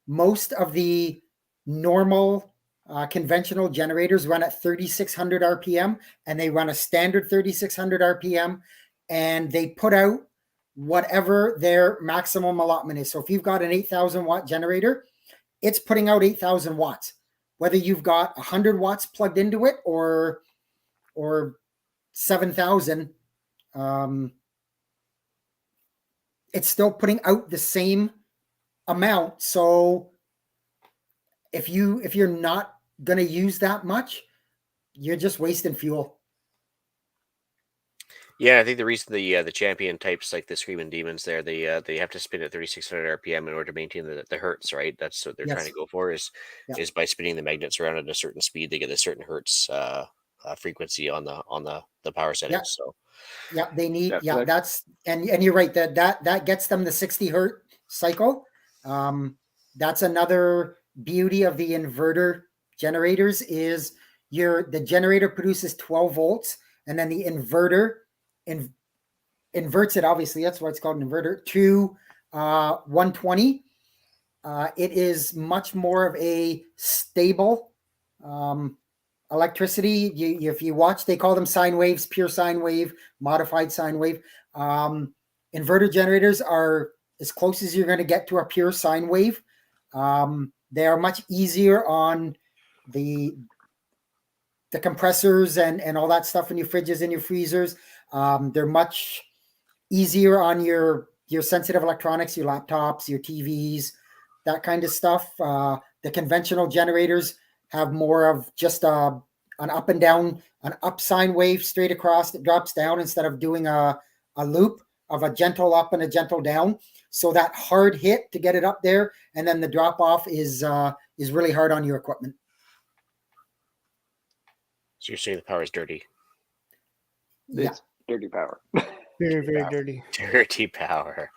[SPEAKER 3] Most of the normal conventional generators run at 3,600 RPM, and they run a standard 3,600 RPM, and they put out whatever their maximum allotment is. So if you've got an 8,000 watt generator, it's putting out 8,000 watts. Whether you've got 100 watts plugged into it or 7,000, it's still putting out the same amount. So if you're not going to use that much, you're just wasting fuel.
[SPEAKER 1] Yeah, I think the reason the champion types like the Screaming Demons there, they have to spin at 3,600 RPM in order to maintain the hertz, right? That's what they're trying to go for is by spinning the magnets around at a certain speed, they get a certain hertz frequency on the power settings. So
[SPEAKER 3] they need that's and you're right that gets them the 60 hertz cycle. That's another beauty of the inverter generators is the generator produces 12 volts, and then the inverter inverts it. Obviously, that's why it's called an inverter to 120. It is much more of a stable electricity. If you watch, they call them sine waves, pure sine wave, modified sine wave. Inverter generators are as close as you're going to get to a pure sine wave. They are much easier on the compressors and all that stuff in your fridges and your freezers. They're much easier on your sensitive electronics, your laptops, your TVs, that kind of stuff. The conventional generators have more of just an up and down an up sine wave straight across that drops down instead of doing a loop of a gentle up and a gentle down. So that hard hit to get it up there, and then the drop off is really hard on your equipment.
[SPEAKER 1] So you're saying the power is dirty.
[SPEAKER 3] Yeah.
[SPEAKER 4] It's dirty power.
[SPEAKER 5] Very, very dirty.
[SPEAKER 1] Dirty power.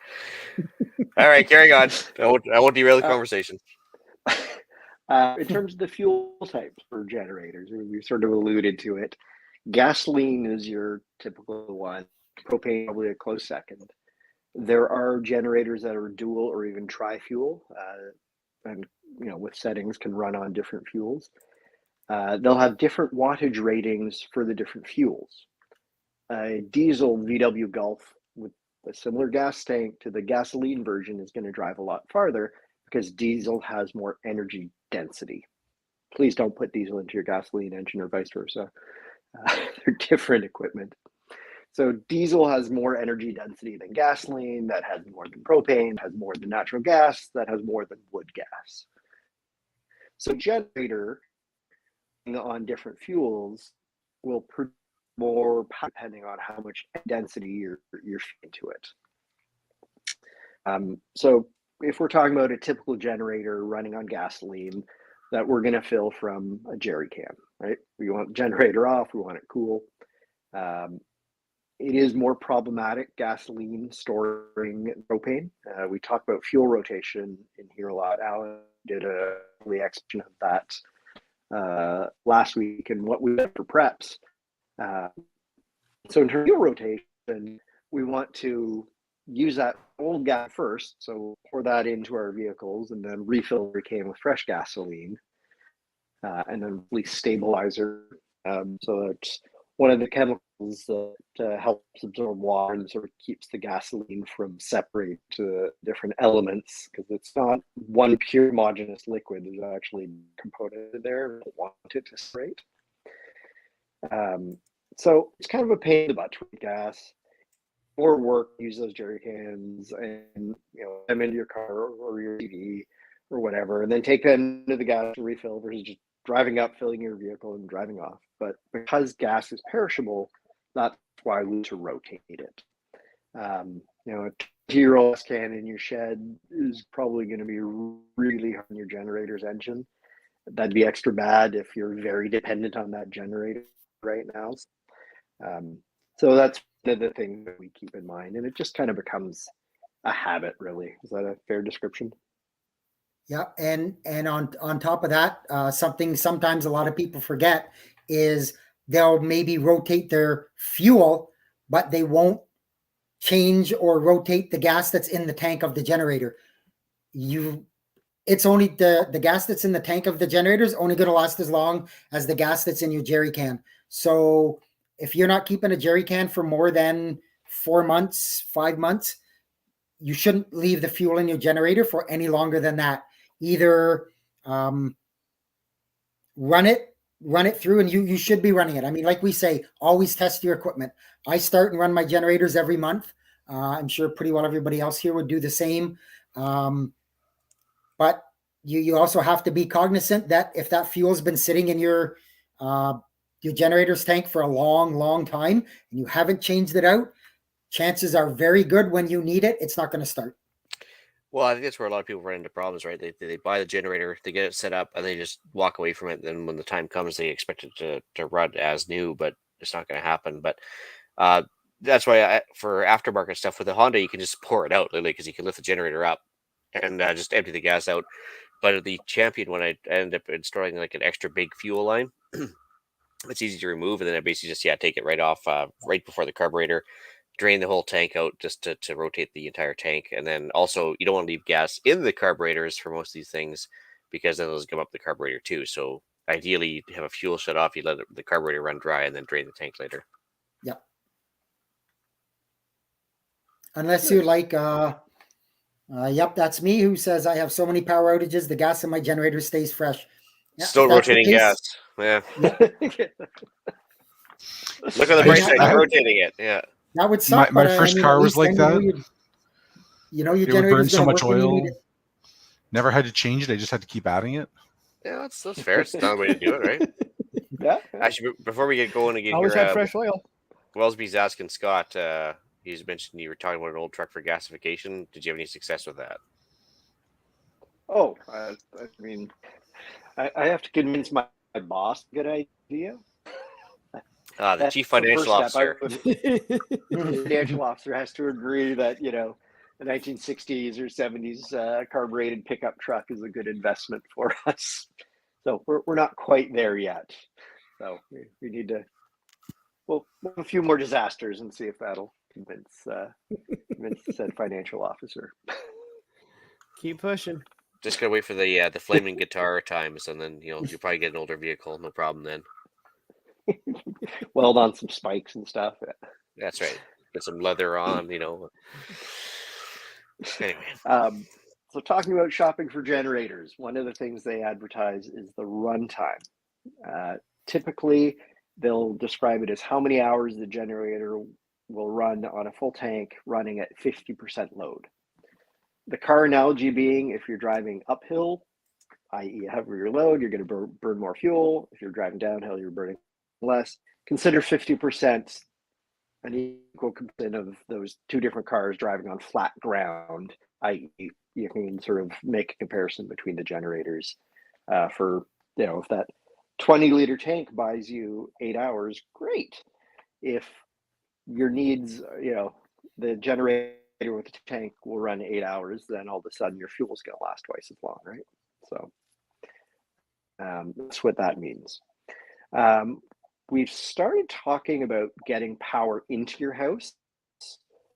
[SPEAKER 1] All right, carry on. I won't derail the conversation.
[SPEAKER 4] In terms of the fuel types for generators, we sort of alluded to it. Gasoline is your typical one. Propane probably a close second. There are generators that are dual or even tri-fuel, and with settings can run on different fuels. They'll have different wattage ratings for the different fuels. A diesel VW Golf with a similar gas tank to the gasoline version is going to drive a lot farther because diesel has more energy density. Please don't put diesel into your gasoline engine or vice versa. They're different equipment. So diesel has more energy density than gasoline, that has more than propane, has more than natural gas, that has more than wood gas. So generator on different fuels will produce more power depending on how much density you're feeding to it. So if we're talking about a typical generator running on gasoline that we're going to fill from a jerry can, right? We want the generator off, we want it cool. It is more problematic, gasoline storing propane. We talk about fuel rotation in here a lot. Alan did a explanation of that last week and what we did for preps. So in terms of fuel rotation, we want to use that old gas first. So pour that into our vehicles and then refill the can with fresh gasoline, and then release stabilizer. So it's one of the chemicals that helps absorb water and sort of keeps the gasoline from separating to different elements, because it's not one pure homogeneous liquid. There's actually component there. We don't want it to separate. So it's kind of a pain in the butt to make gas. For work, use those jerry cans and them into your car or your TV or whatever, and then take them to the gas to refill versus just driving up, filling your vehicle, and driving off. But because gas is perishable, that's why we need to rotate it. A 2-year-old can in your shed is probably going to be really hard on your generator's engine. That'd be extra bad if you're very dependent on that generator right now. So that's one of the things that we keep in mind, and it just kind of becomes a habit, really. Is that a fair description?
[SPEAKER 3] Yeah, and on top of that, something sometimes a lot of people forget is they'll maybe rotate their fuel, but they won't change or rotate the gas that's in the tank of the generator. It's only the gas that's in the tank of the generator is only going to last as long as the gas that's in your jerry can. So if you're not keeping a jerry can for more than 4 months, 5 months, you shouldn't leave the fuel in your generator for any longer than that. Either run it through, and you should be running it. I mean, like we say, always test your equipment. I start and run my generators every month. I'm sure pretty well everybody else here would do the same. But you also have to be cognizant that if that fuel's been sitting in your generator's tank for a long, long time and you haven't changed it out, chances are very good when you need it, it's not going to start.
[SPEAKER 1] Well, I think that's where a lot of people run into problems, right? They buy the generator, they get it set up, and they just walk away from it. Then when the time comes, they expect it to run as new, but it's not going to happen. But that's why for aftermarket stuff with the Honda, you can just pour it out, literally, because you can lift the generator up and just empty the gas out. But the Champion one, I ended up installing like an extra big fuel line. It's easy to remove, and then I basically just take it right off right before the carburetor. Drain the whole tank out just to rotate the entire tank. And then also you don't want to leave gas in the carburetors for most of these things, because then those come up the carburetor too. So ideally you have a fuel shut off, you let the carburetor run dry and then drain the tank later.
[SPEAKER 3] Yep. Unless you're like, yep, that's me, who says I have so many power outages, the gas in my generator stays fresh. Yeah,
[SPEAKER 1] still rotating gas. Yeah. Look on the bright side, you're rotating it. Yeah.
[SPEAKER 3] That would suck.
[SPEAKER 2] My first car was like that.
[SPEAKER 3] Your
[SPEAKER 2] it would burn so much oil. Never had to change it. I just had to keep adding it.
[SPEAKER 1] Yeah, that's fair. It's not a way to do it, right?
[SPEAKER 4] Yeah.
[SPEAKER 1] Actually, before we get going again
[SPEAKER 5] Always
[SPEAKER 1] here,
[SPEAKER 5] had fresh oil.
[SPEAKER 1] Wellesby's asking Scott. He's mentioned you were talking about an old truck for gasification. Did you have any success with that?
[SPEAKER 4] Oh, I mean, I have to convince my boss. Good idea.
[SPEAKER 1] The
[SPEAKER 4] That's
[SPEAKER 1] chief
[SPEAKER 4] the
[SPEAKER 1] financial
[SPEAKER 4] first step.
[SPEAKER 1] officer.
[SPEAKER 4] The financial officer has to agree that the 1960s or 70s carbureted pickup truck is a good investment for us. So we're not quite there yet. So we need to. We'll have a few more disasters and see if that'll convince said financial officer.
[SPEAKER 5] Keep pushing.
[SPEAKER 1] Just gotta wait for the flaming guitar times, and then you'll probably get an older vehicle. No problem then.
[SPEAKER 4] Weld on some spikes and stuff.
[SPEAKER 1] That's right. Get some leather on. Anyway.
[SPEAKER 4] So talking about shopping for generators, one of the things they advertise is the runtime. Typically, they'll describe it as how many hours the generator will run on a full tank running at 50% load. The car analogy being, if you're driving uphill, i.e. a heavier load, you're going to burn more fuel. If you're driving downhill, you're burning less. Consider 50% an equal component of those two different cars driving on flat ground, i.e. you can sort of make a comparison between the generators for, if that 20-liter tank buys you 8 hours, great. If your needs, the generator with the tank will run 8 hours, then all of a sudden your fuel's going to last twice as long, right? So that's what that means. We've started talking about getting power into your house.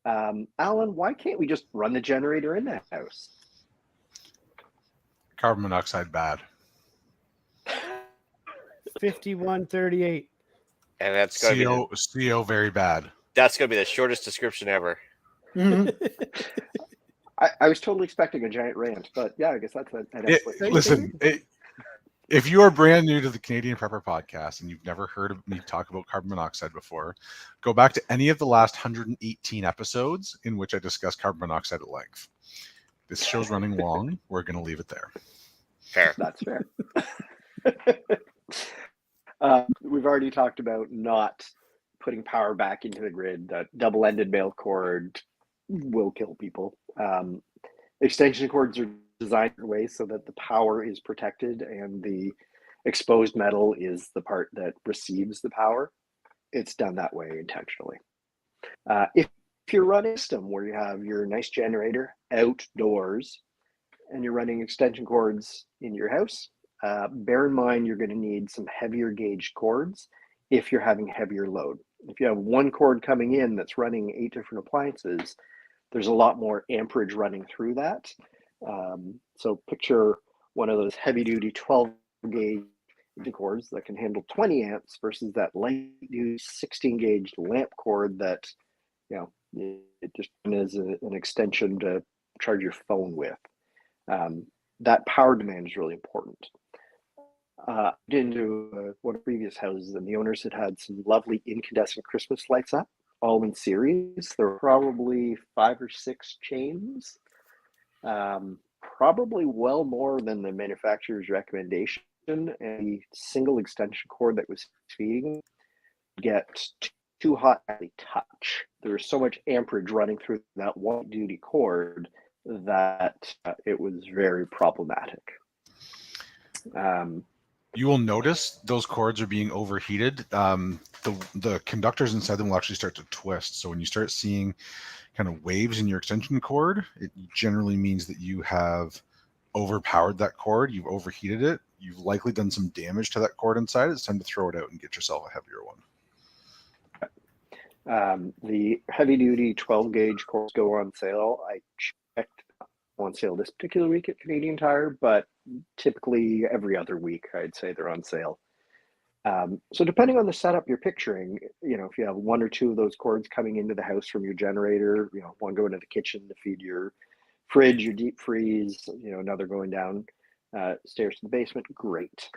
[SPEAKER 4] Alan, why can't we just run the generator in the house?
[SPEAKER 2] Carbon monoxide bad.
[SPEAKER 5] 5138.
[SPEAKER 1] And that's gonna be
[SPEAKER 2] CO very bad.
[SPEAKER 1] that's gonna be the shortest description ever.
[SPEAKER 4] I was totally expecting a giant rant, but yeah, I guess that's an explanation.
[SPEAKER 2] Listen, if you are brand new to the Canadian Prepper podcast and you've never heard of me talk about carbon monoxide before, go back to any of the last 118 episodes in which I discuss carbon monoxide at length. This show's running long. We're going to leave it there.
[SPEAKER 1] Fair.
[SPEAKER 4] That's fair. We've already talked about not putting power back into the grid. That double-ended male cord will kill people. Extension cords are designed in a way so that the power is protected and the exposed metal is the part that receives the power. It's done that way intentionally. If you're running a system where you have your nice generator outdoors and you're running extension cords in your house, bear in mind you're going to need some heavier gauge cords if you're having heavier load. If you have one cord coming in that's running 8 different appliances, there's a lot more amperage running through that. So picture one of those heavy duty 12 gauge cords that can handle 20 amps versus that light duty 16 gauge lamp cord that, it just is an extension to charge your phone with. That power demand is really important. I did into one of the previous houses, and the owners had some lovely incandescent Christmas lights up, all in series. There were probably 5 or 6 chains, probably well more than the manufacturer's recommendation. And the single extension cord that was feeding get too hot to touch. There was so much amperage running through that one duty cord that it was very problematic.
[SPEAKER 2] You will notice those cords are being overheated. The conductors inside them will actually start to twist. So when you start seeing kind of waves in your extension cord, it generally means that you have overpowered that cord. You've overheated it. You've likely done some damage to that cord inside. It's time to throw it out and get yourself a heavier one.
[SPEAKER 4] The heavy duty 12 gauge cords go on sale. I checked on sale this particular week at Canadian Tire, but typically every other week I'd say they're on sale. So depending on the setup you're picturing, if you have 1 or 2 of those cords coming into the house from your generator, one going to the kitchen to feed your fridge, your deep freeze, another going down stairs to the basement, great.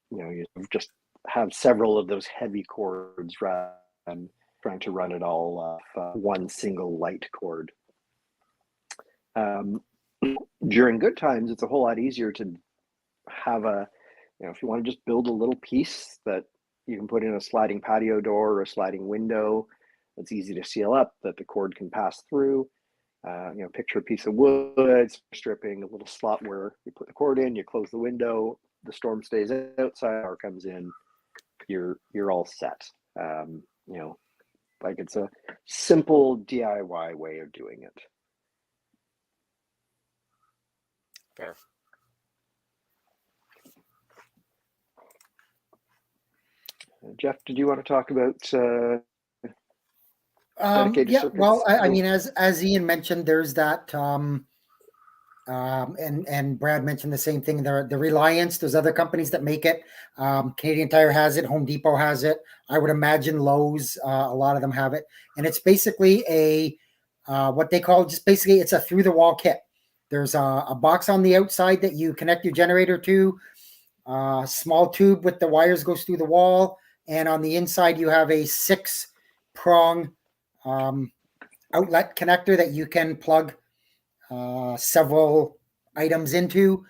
[SPEAKER 4] You just have several of those heavy cords rather than trying to run it all off one single light cord. During good times, it's a whole lot easier to have a if you want to just build a little piece that you can put in a sliding patio door or a sliding window that's easy to seal up, that the cord can pass through. Picture a piece of wood, stripping a little slot where you put the cord in, you close the window, the storm stays outside, power comes in, you're all set. It's a simple DIY way of doing it.
[SPEAKER 1] Fair.
[SPEAKER 4] Jeff, did you want to talk about dedicated circuits?
[SPEAKER 3] Well, I mean, as Ian mentioned, there's that, and Brad mentioned the same thing. The Reliance, there's other companies that make it. Canadian Tire has it. Home Depot has it. I would imagine Lowe's, a lot of them have it. And it's basically what they call it's a through the wall kit. There's a box on the outside that you connect your generator to. Small tube with the wires goes through the wall. And on the inside, you have a 6-prong outlet connector that you can plug several items into.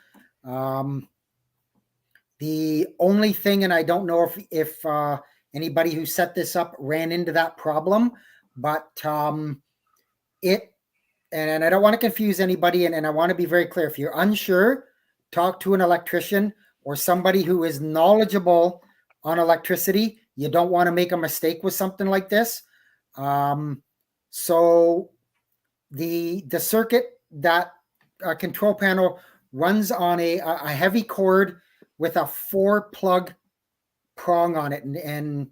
[SPEAKER 3] The only thing, and I don't know if anybody who set this up ran into that problem, but and I don't want to confuse anybody, and I want to be very clear. If you're unsure, talk to an electrician or somebody who is knowledgeable on electricity. You don't want to make a mistake with something like this. So the circuit, that control panel runs on a heavy cord with a 4-plug prong on it. And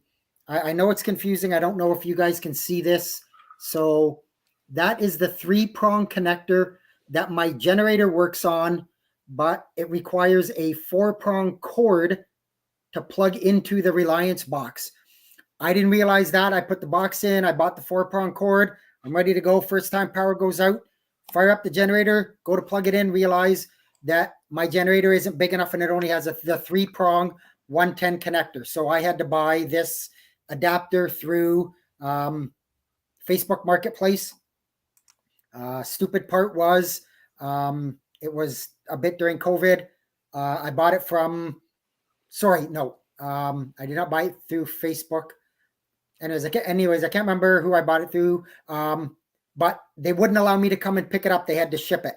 [SPEAKER 3] I know it's confusing. I don't know if you guys can see this. So that is the 3-prong connector that my generator works on, but it requires a 4-prong cord to plug into the Reliance box. I didn't realize that. I put the box in, I bought the 4-prong cord. I'm ready to go. First time power goes out, fire up the generator, go to plug it in, realize that my generator isn't big enough and it only has the 3-prong 110 connector. So I had to buy this adapter through Facebook Marketplace. Stupid part was it was a bit during COVID. I bought it from, I did not buy it through Facebook. And anyways, I can't remember who I bought it through, but they wouldn't allow me to come and pick it up. They had to ship it.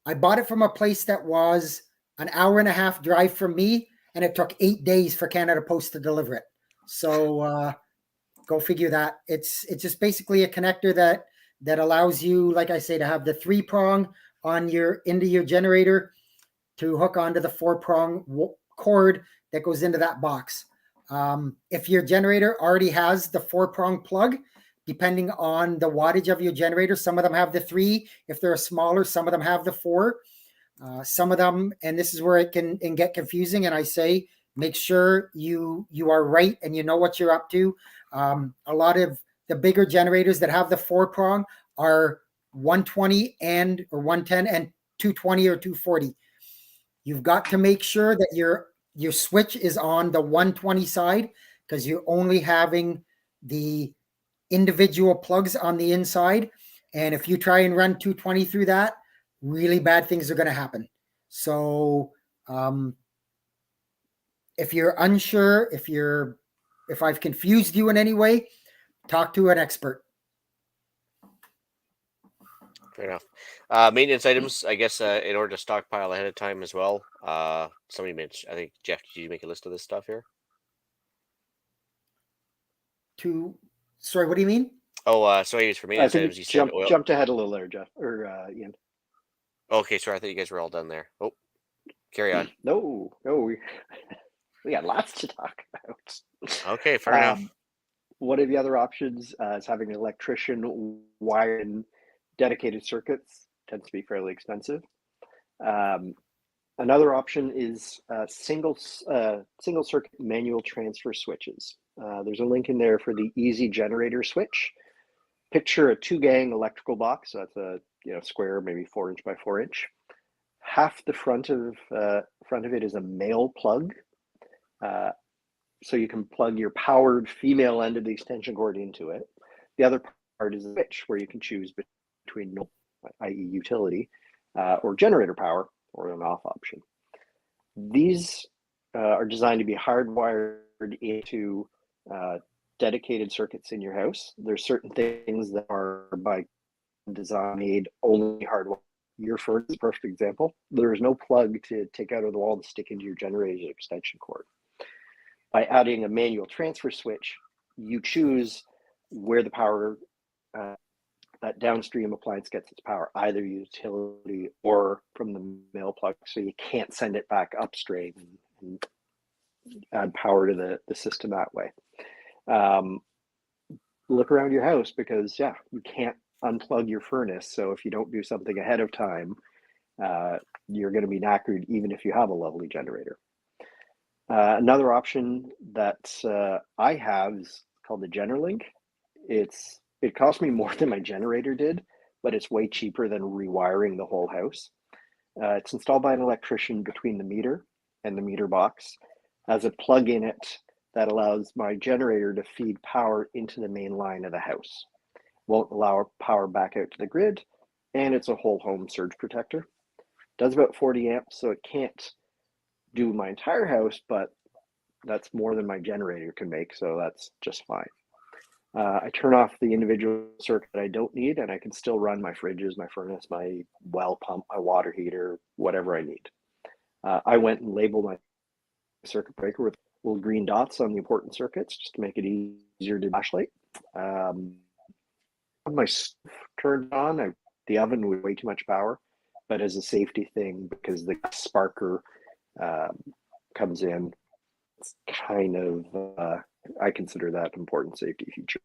[SPEAKER 3] I bought it from a place that was an 1.5-hour drive from me, and it took 8 days for Canada Post to deliver it. So go figure that. It's just basically a connector that allows you, like I say, to have the 3-prong into your generator to hook onto the 4-prong cord that goes into that box. If your generator already has the 4-prong plug, depending on the wattage of your generator, some of them have the 3. If they're smaller, some of them have the 4. Some of them, and this is where it can get confusing, and I say, make sure you are right and you know what you're up to. A lot of the bigger generators that have the 4-prong are 120 or 110 and 220 or 240. You've got to make sure that your switch is on the 120 side, because you're only having the individual plugs on the inside. And if you try and run 220 through that, really bad things are going to happen. So if you're unsure, if I've confused you in any way, talk to an expert.
[SPEAKER 1] Fair enough. Maintenance items, I guess, in order to stockpile ahead of time as well. Somebody mentioned, I think, Jeff, did you make a list of this stuff here?
[SPEAKER 3] Sorry, what do you mean?
[SPEAKER 1] Oh, sorry, for maintenance items, you said oil.
[SPEAKER 4] Jumped ahead a little there, Jeff, or Ian.
[SPEAKER 1] Okay, sorry, I thought you guys were all done there. Oh, carry on.
[SPEAKER 4] No, we got lots to talk about.
[SPEAKER 1] Okay, fair enough.
[SPEAKER 4] One of the other options is having an electrician wire in dedicated circuits. Tends to be fairly expensive. Another option is single circuit manual transfer switches. There's a link in there for the Easy Generator switch. Picture a 2-gang electrical box. So that's a square, maybe 4 inch by 4 inch. Half the front of it is a male plug. So you can plug your powered female end of the extension cord into it. The other part is a switch where you can choose between, i.e. utility, or generator power, or an off option. These are designed to be hardwired into dedicated circuits in your house. There's certain things that are by design made only hardwired. Your furnace is a perfect example. There is no plug to take out of the wall to stick into your generator's extension cord. By adding a manual transfer switch, you choose where the power, that downstream appliance gets its power, either utility or from the mail plug, so you can't send it back upstream and add power to the system that way. Look around your house, because you can't unplug your furnace. So if you don't do something ahead of time, you're going to be knackered even if you have a lovely generator. Another option that I have is called the GenerLink. It cost me more than my generator did, but it's way cheaper than rewiring the whole house. It's installed by an electrician between the meter and the meter box. Has a plug in it that allows my generator to feed power into the main line of the house. Won't allow power back out to the grid, and it's a whole home surge protector. Does about 40 amps, so it can't do my entire house, but that's more than my generator can make, so that's just fine. I turn off the individual circuit that I don't need, and I can still run my fridges, my furnace, my well pump, my water heater, whatever I need. I went and labeled my circuit breaker with little green dots on the important circuits just to make it easier to flashlight. My stove turned on. The oven was way too much power, but as a safety thing, because the sparker comes in, it's kind of I consider that an important safety feature.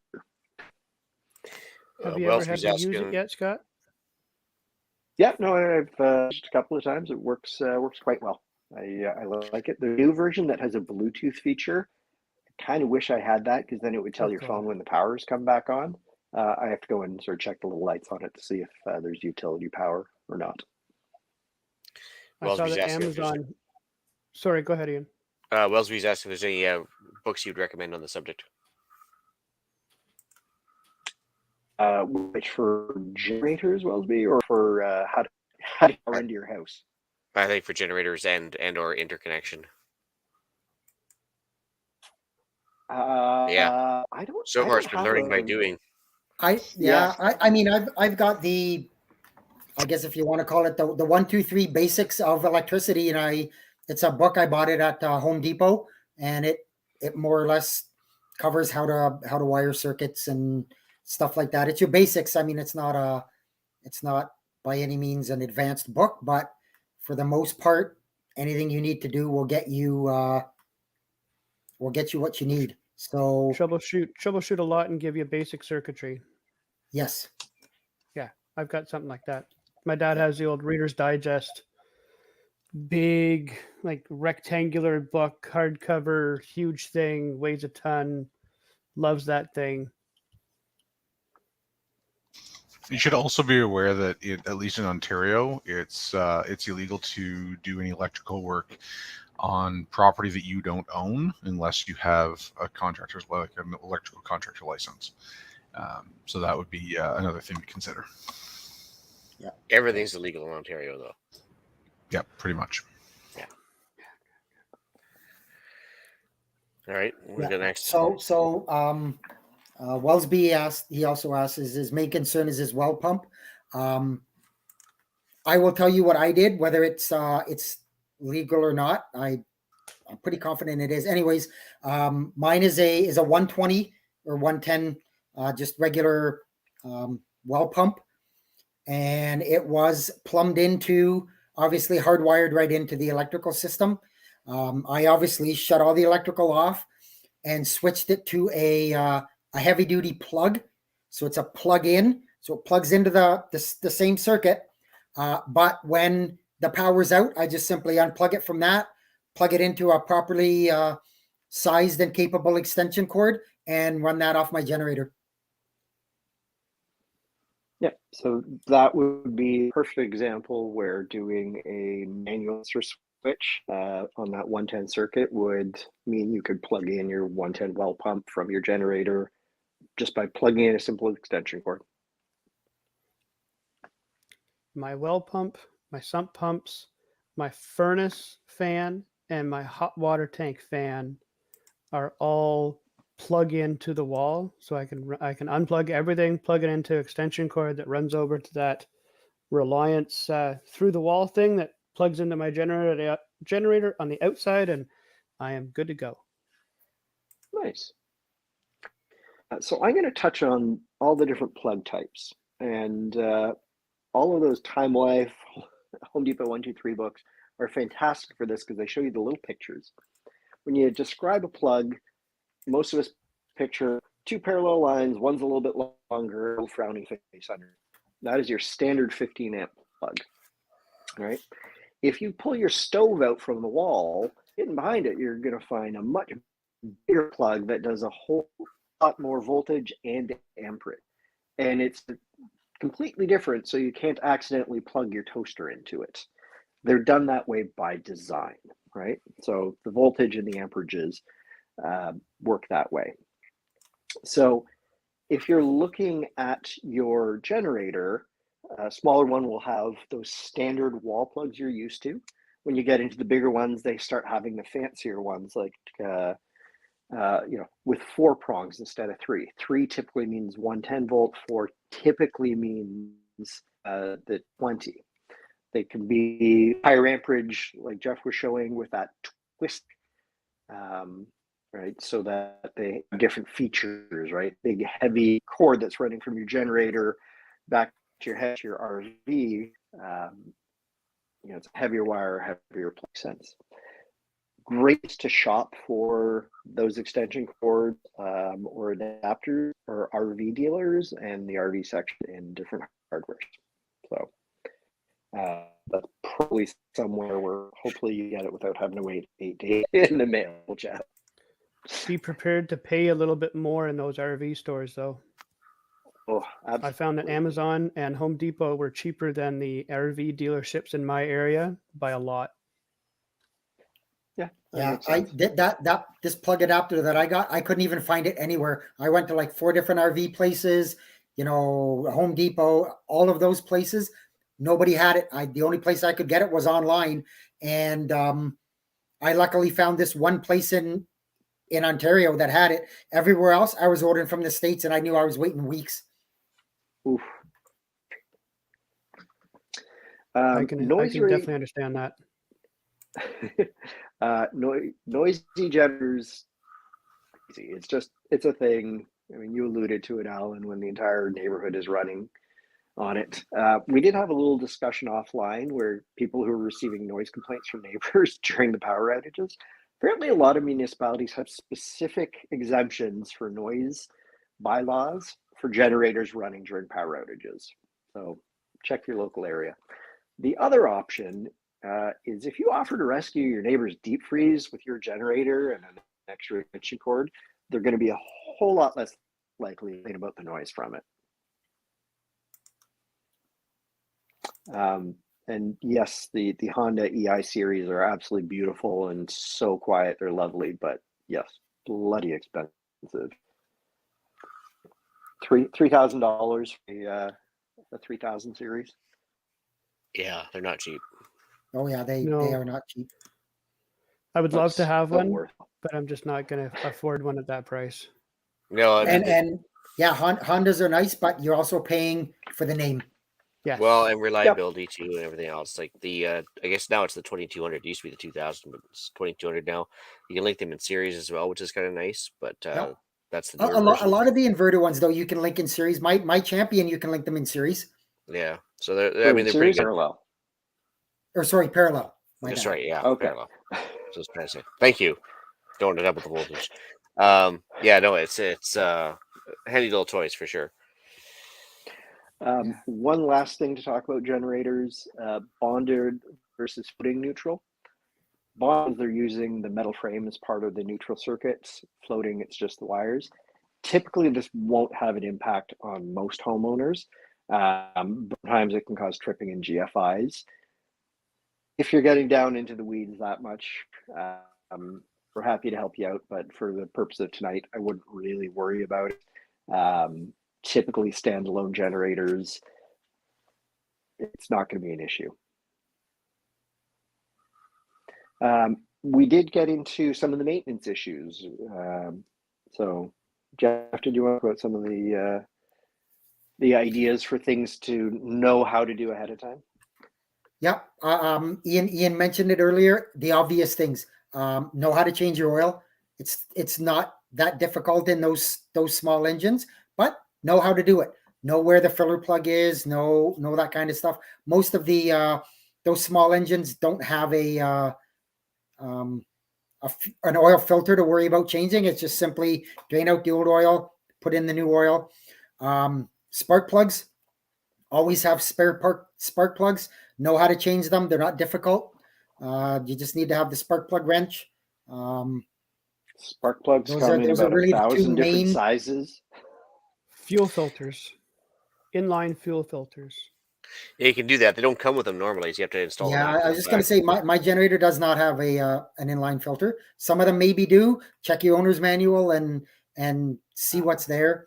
[SPEAKER 5] Have you ever had to use it yet, Scott?
[SPEAKER 4] Yeah, no, I've used a couple of times. It works quite well. I like it. The new version that has a Bluetooth feature, I kind of wish I had that, because then it would tell your phone when the power's come back on. I have to go and sort of check the little lights on it to see if there's utility power or not.
[SPEAKER 5] I saw that Amazon. Sorry, go ahead, Ian.
[SPEAKER 1] Wellesby's asked if there's any books you'd recommend on the subject.
[SPEAKER 4] Which for generators, Wellesby, or for how to power into your house?
[SPEAKER 1] I think for generators and or interconnection.
[SPEAKER 4] I don't.
[SPEAKER 1] So far, it's been learning by doing.
[SPEAKER 3] I mean, I've got the, I guess if you want to call it the 1, 2, 3 basics of electricity, and it's a book. I bought it at Home Depot, and it more or less covers how to wire circuits and stuff like that. It's your basics. I mean, it's not by any means an advanced book, but for the most part, anything you need to do will get you what you need. So
[SPEAKER 5] troubleshoot a lot and give you basic circuitry.
[SPEAKER 3] Yes.
[SPEAKER 5] Yeah, I've got something like that. My dad has the old Reader's Digest, big, like rectangular book, hardcover, huge thing, weighs a ton. Loves that thing.
[SPEAKER 2] You should also be aware that at least in Ontario, it's illegal to do any electrical work on property that you don't own unless you have a contractor's, like an electrical contractor license. So that would be another thing to consider.
[SPEAKER 1] Yeah, everything's illegal in Ontario, though.
[SPEAKER 2] Yeah, pretty much.
[SPEAKER 1] Yeah. All right, we'll go next.
[SPEAKER 3] So Wellesby also asks, is his main concern is his well pump. I will tell you what I did, whether it's legal or not. I'm pretty confident it is. Anyways, mine is a 120 or 110, just regular well pump, and it was plumbed into, obviously hardwired right into the electrical system. I obviously shut all the electrical off and switched it to a heavy duty plug. So it's a plug in, so it plugs into the same circuit. But when the power's out, I just simply unplug it from that, plug it into a properly sized and capable extension cord, and run that off my generator.
[SPEAKER 4] Yeah, so that would be a perfect example where doing a manual switch on that 110 circuit would mean you could plug in your 110 well pump from your generator just by plugging in a simple extension cord.
[SPEAKER 5] My well pump, my sump pumps, my furnace fan, and my hot water tank fan are all plug into the wall, so I can unplug everything, plug it into extension cord that runs over to that Reliance through the wall thing that plugs into my generator on the outside, and I am good to go.
[SPEAKER 4] Nice. So I'm going to touch on all the different plug types, and all of those Time Life, Home Depot 123 books are fantastic for this because they show you the little pictures. When you describe a plug, most of us picture two parallel lines, one's a little bit longer, a little frowning face under. That is your standard 15 amp plug, right? If you pull your stove out from the wall, hidden behind it, you're going to find a much bigger plug that does a whole lot more voltage and amperage. And it's completely different, so you can't accidentally plug your toaster into it. They're done that way by design, right? So the voltage and the amperages work that way. So if you're looking at your generator, a smaller one will have those standard wall plugs you're used to. When you get into the bigger ones, they start having the fancier ones, like with 4 prongs instead of 3. 3 typically means 110 volt. 4 typically means the 20. They can be higher amperage, like Jeff was showing with that twist, right? So that they have different features, right? Big heavy cord that's running from your generator back to your head, to your RV. It's a heavier wire, heavier plug sense. Great to shop for those extension cords or adapters or RV dealers and the RV section in different hardware. So that's probably somewhere where hopefully you get it without having to wait 8 days in the mail, Jeff.
[SPEAKER 5] Be prepared to pay a little bit more in those RV stores, though.
[SPEAKER 4] Oh, absolutely.
[SPEAKER 5] I found that Amazon and Home Depot were cheaper than the RV dealerships in my area by a lot.
[SPEAKER 3] Yeah, I did that this plug adapter that I got, I couldn't even find it anywhere. I went to like 4 different RV places, Home Depot, all of those places. Nobody had it. The only place I could get it was online. And I luckily found this one place in Ontario that had it. Everywhere else, I was ordering from the States, and I knew I was waiting weeks.
[SPEAKER 4] Oof.
[SPEAKER 5] I can definitely understand that.
[SPEAKER 4] Noisy generators, it's a thing. I mean, you alluded to it, Alan, when the entire neighborhood is running on it. We did have a little discussion offline where people who were receiving noise complaints from neighbors during the power outages. Apparently, a lot of municipalities have specific exemptions for noise bylaws for generators running during power outages. So check your local area. The other option is if you offer to rescue your neighbor's deep freeze with your generator and an extra extension cord, they're going to be a whole lot less likely to complain about the noise from it. And yes, the Honda EI series are absolutely beautiful and so quiet. They're lovely, but yes, bloody expensive. $3,000 for the 3000 series.
[SPEAKER 1] Yeah, they're not cheap.
[SPEAKER 3] Oh yeah, they are not cheap.
[SPEAKER 5] I would love to have one,
[SPEAKER 4] worth.
[SPEAKER 5] but I'm just not going to afford one at that price.
[SPEAKER 1] No,
[SPEAKER 3] And yeah, Hondas are nice, but you're also paying for the name.
[SPEAKER 5] Yes.
[SPEAKER 1] Well, and reliability too, and everything else. Like the, I guess now it's the 2200. It used to be the 2000, but it's 2200 now. You can link them in series as well, which is kind of nice. But that's the
[SPEAKER 3] a lot of the inverter ones though you can link in series. My Champion, you can link them in series.
[SPEAKER 1] Yeah, so they're pretty good.
[SPEAKER 4] Parallel.
[SPEAKER 3] Or sorry, parallel.
[SPEAKER 1] That's right. Yeah.
[SPEAKER 4] Okay.
[SPEAKER 1] Parallel. So I was trying to say. Thank you. Don't end up with the voltage. Yeah. No, it's handy little toys for sure.
[SPEAKER 4] One last thing to talk about generators, bonded versus footing neutral. Bonds, they're using the metal frame as part of the neutral circuits. Floating, it's just the wires. Typically, this won't have an impact on most homeowners. Sometimes it can cause tripping in GFIs. If you're getting down into the weeds that much, we're happy to help you out. But for the purpose of tonight, I wouldn't really worry about it. Typically standalone generators, it's not going to be an issue. we did get into some of the maintenance issues. So, Jeff, did you want to put some of the ideas for things to know how to do ahead of time?
[SPEAKER 3] Yep. Ian mentioned it earlier. The obvious things. Know how to change your oil. It's not that difficult in those small engines, but know how to do it. Know where the filler plug is. Know that kind of stuff. Most of the those small engines don't have an oil filter to worry about changing. It's just simply drain out the old oil, put in the new oil. Spark plugs. Always have spare spark plugs. Know how to change them. They're not difficult. You just need to have the spark plug wrench.
[SPEAKER 4] Spark plugs
[SPEAKER 3] Those
[SPEAKER 4] come
[SPEAKER 3] are
[SPEAKER 4] in
[SPEAKER 3] those
[SPEAKER 4] about
[SPEAKER 3] are really the
[SPEAKER 4] 1,000
[SPEAKER 3] two
[SPEAKER 4] different
[SPEAKER 3] main.
[SPEAKER 4] sizes.
[SPEAKER 5] Fuel filters, inline fuel filters.
[SPEAKER 1] Yeah, you can do that. They don't come with them normally, so you have to install them.
[SPEAKER 3] Yeah,
[SPEAKER 1] after
[SPEAKER 3] I
[SPEAKER 1] the
[SPEAKER 3] was just going to
[SPEAKER 1] fact.
[SPEAKER 3] say my generator does not have an inline filter. Some of them maybe do. Check your owner's manual and see what's there.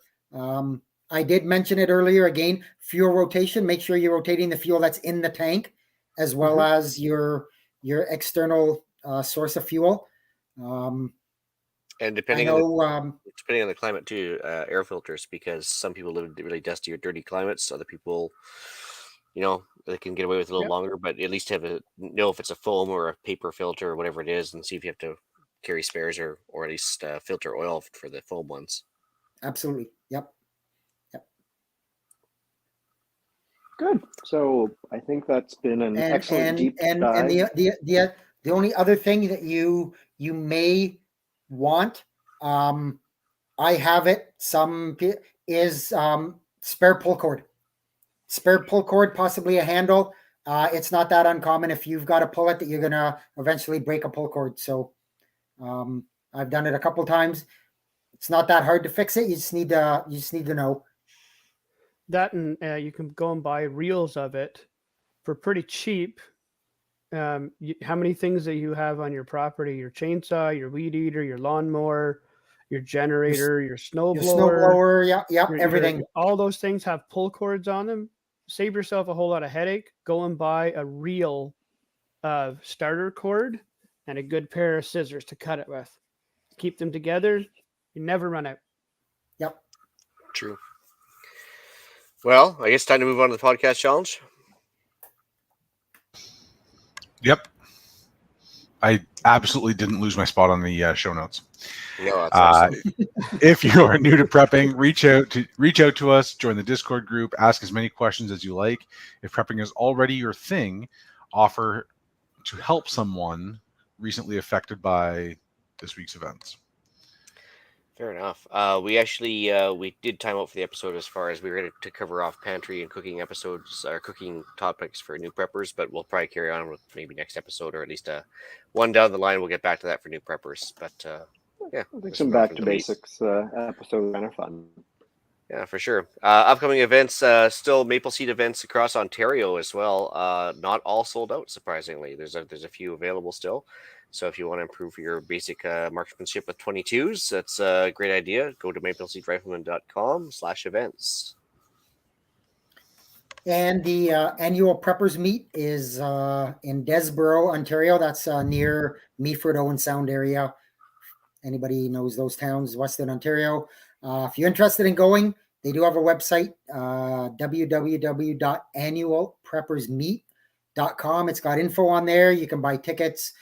[SPEAKER 3] I did mention it earlier. Again, fuel rotation. Make sure you're rotating the fuel that's in the tank, as well as your external source of fuel.
[SPEAKER 1] And
[SPEAKER 3] I
[SPEAKER 1] depending on
[SPEAKER 3] know.
[SPEAKER 1] the climate too, air filters, because some people live in really dusty or dirty climates. Other people, they can get away with a little
[SPEAKER 5] Yep.
[SPEAKER 1] longer, but at least know if it's a foam or a paper filter or whatever it is, and see if you have to carry spares or at least filter oil for the foam ones.
[SPEAKER 3] Absolutely. Yep.
[SPEAKER 4] Good. So I think that's been an excellent deep dive.
[SPEAKER 3] And the only other thing that you may want, I have it. Is spare pull cord. Spare pull cord, possibly a handle. It's not that uncommon if you've got to pull it that you're gonna eventually break a pull cord. So I've done it a couple times. It's not that hard to fix it. You just need to know.
[SPEAKER 5] That, and you can go and buy reels of it for pretty cheap. How many things that you have on your property? Your chainsaw, your weed eater, your lawnmower, your generator, your snowblower.
[SPEAKER 3] Your snowblower, yep, everything.
[SPEAKER 5] All those things have pull cords on them. Save yourself a whole lot of headache. Go and buy a reel of starter cord and a good pair of scissors to cut it with. Keep them together. You never run out.
[SPEAKER 3] Yep.
[SPEAKER 1] True. Well, I guess time to move on to the podcast challenge.
[SPEAKER 2] Yep. I absolutely didn't lose my spot on the show notes.
[SPEAKER 1] No, that's awesome.
[SPEAKER 2] If you are new to prepping, reach out to us, join the Discord group, ask as many questions as you like. If prepping is already your thing, offer to help someone recently affected by this week's events.
[SPEAKER 1] Fair enough. We actually we did time out for the episode as far as we were going to cover off pantry and cooking episodes or cooking topics for new preppers, but we'll probably carry on with maybe next episode or at least one down the line. We'll get back to that for new preppers. But yeah,
[SPEAKER 4] I think some back to basics episode kind of fun.
[SPEAKER 1] Yeah, for sure. Upcoming events, still Mapleseed events across Ontario as well. Not all sold out, surprisingly. There's a few available still. So if you want to improve your basic marksmanship with 22s, that's a great idea. Go to mapleseedrifleman.com/events.
[SPEAKER 3] And the annual preppers meet is in Desboro, Ontario. That's near Meaford, Owen Sound area. Anybody knows those towns, Western Ontario. If you're interested in going, they do have a website, www.annualpreppersmeet.com. It's got info on there. You can buy tickets.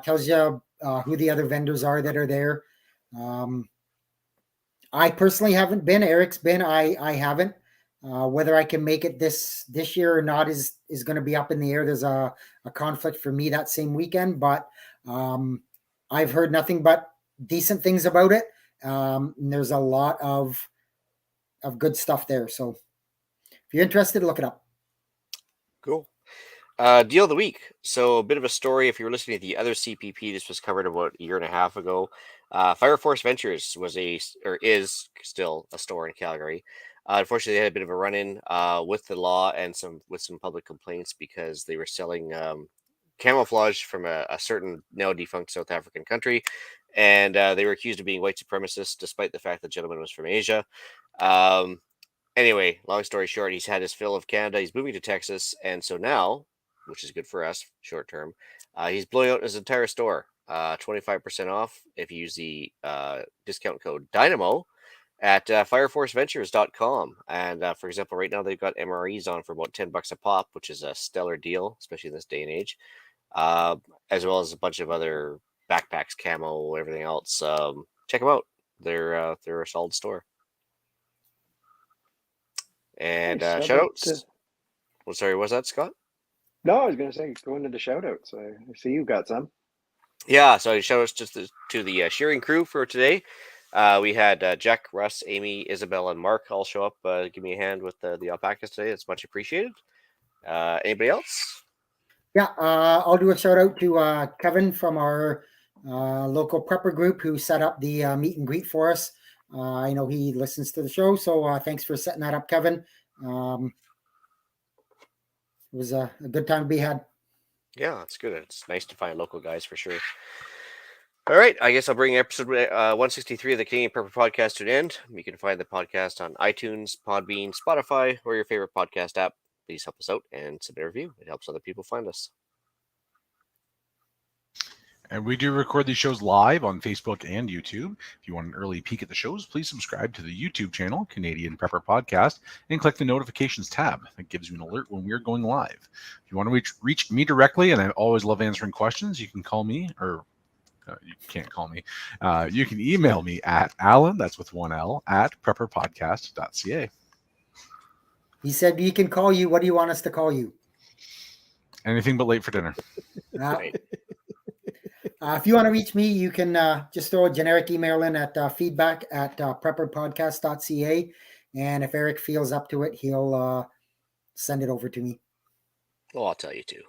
[SPEAKER 3] Tells you who the other vendors are that are there. I personally haven't been. Eric's been. I haven't. Whether I can make it this year or not is going to be up in the air. There's a conflict for me that same weekend, but I've heard nothing but decent things about it. There's a lot of good stuff there. So if you're interested, look it up.
[SPEAKER 1] Cool. Deal of the week. So a bit of a story. If you were listening to the other CPP, this was covered about a year and a half ago. Fireforce Ventures is still a store in Calgary. Unfortunately, they had a bit of a run-in with the law and some public complaints because they were selling camouflage from a certain now defunct South African country, and they were accused of being white supremacists, despite the fact the gentleman was from Asia. Anyway, long story short, he's had his fill of Canada. He's moving to Texas, and so now, which is good for us short term, He's blowing out his entire store, 25% off if you use the discount code Dynamo at fireforceventures.com. And for example, right now they've got MREs on for about $10 a pop, which is a stellar deal, especially in this day and age, as well as a bunch of other backpacks, camo, everything else. Check them out. They're a solid store. And
[SPEAKER 4] Nice. How
[SPEAKER 1] shout
[SPEAKER 4] about,
[SPEAKER 1] outs. Well, sorry, was that Scott?
[SPEAKER 4] No, I was going to say, go into the shout outs. I see you got some.
[SPEAKER 1] Yeah, so shout outs just to the Shearing crew for today. We had Jack, Russ, Amy, Isabel, and Mark all show up. Give me a hand with the alpacas today. It's much appreciated. Anybody else?
[SPEAKER 3] Yeah, I'll do a shout out to Kevin from our local prepper group who set up the meet and greet for us. I know he listens to the show, so thanks for setting that up, Kevin. It was a good time to be had.
[SPEAKER 1] Yeah, it's good. It's nice to find local guys for sure. All right, I guess I'll bring episode 163 of the Canadian Prepper Podcast to an end. You can find the podcast on iTunes, Podbean, Spotify, or your favorite podcast app. Please help us out and submit a review. It helps other people find us.
[SPEAKER 2] And we do record these shows live on Facebook and YouTube. If you want an early peek at the shows, please subscribe to the YouTube channel, Canadian Prepper Podcast, and click the notifications tab. That gives you an alert when we're going live. If you want to reach me directly, and I always love answering questions, you can call me, or you can't call me. You can email me at Alan, that's with one L, at prepperpodcast.ca.
[SPEAKER 3] He said he can call you. What do you want us to call you?
[SPEAKER 2] Anything but late for dinner.
[SPEAKER 3] If you want to reach me, you can just throw a generic email in at feedback@prepperpodcast.ca. And if Eric feels up to it, he'll send it over to me.
[SPEAKER 1] Well, I'll tell you too.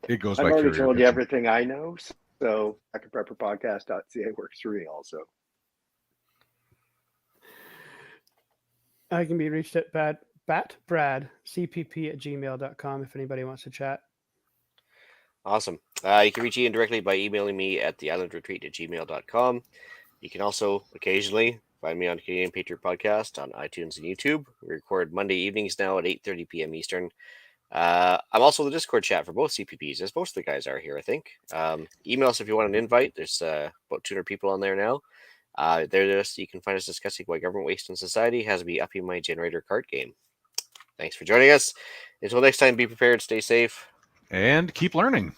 [SPEAKER 2] It goes
[SPEAKER 4] I've
[SPEAKER 2] by
[SPEAKER 4] already
[SPEAKER 2] courier
[SPEAKER 4] told you
[SPEAKER 2] pigeon.
[SPEAKER 4] everything I know, so prepperpodcast.ca works for me also.
[SPEAKER 5] I can be reached at batbradcpp@gmail.com if anybody wants to chat.
[SPEAKER 1] Awesome. You can reach Ian directly by emailing me at theislandretreat@gmail.com. You can also occasionally find me on Canadian Patriot Podcast on iTunes and YouTube. We record Monday evenings now at 8:30 p.m. Eastern. I'm also in the Discord chat for both CPPs, as most of the guys are here, I think. Email us if you want an invite. There's about 200 people on there now. You can find us discussing why government waste in society has me upping my generator card game. Thanks for joining us. Until next time, be prepared, stay safe,
[SPEAKER 2] and keep learning.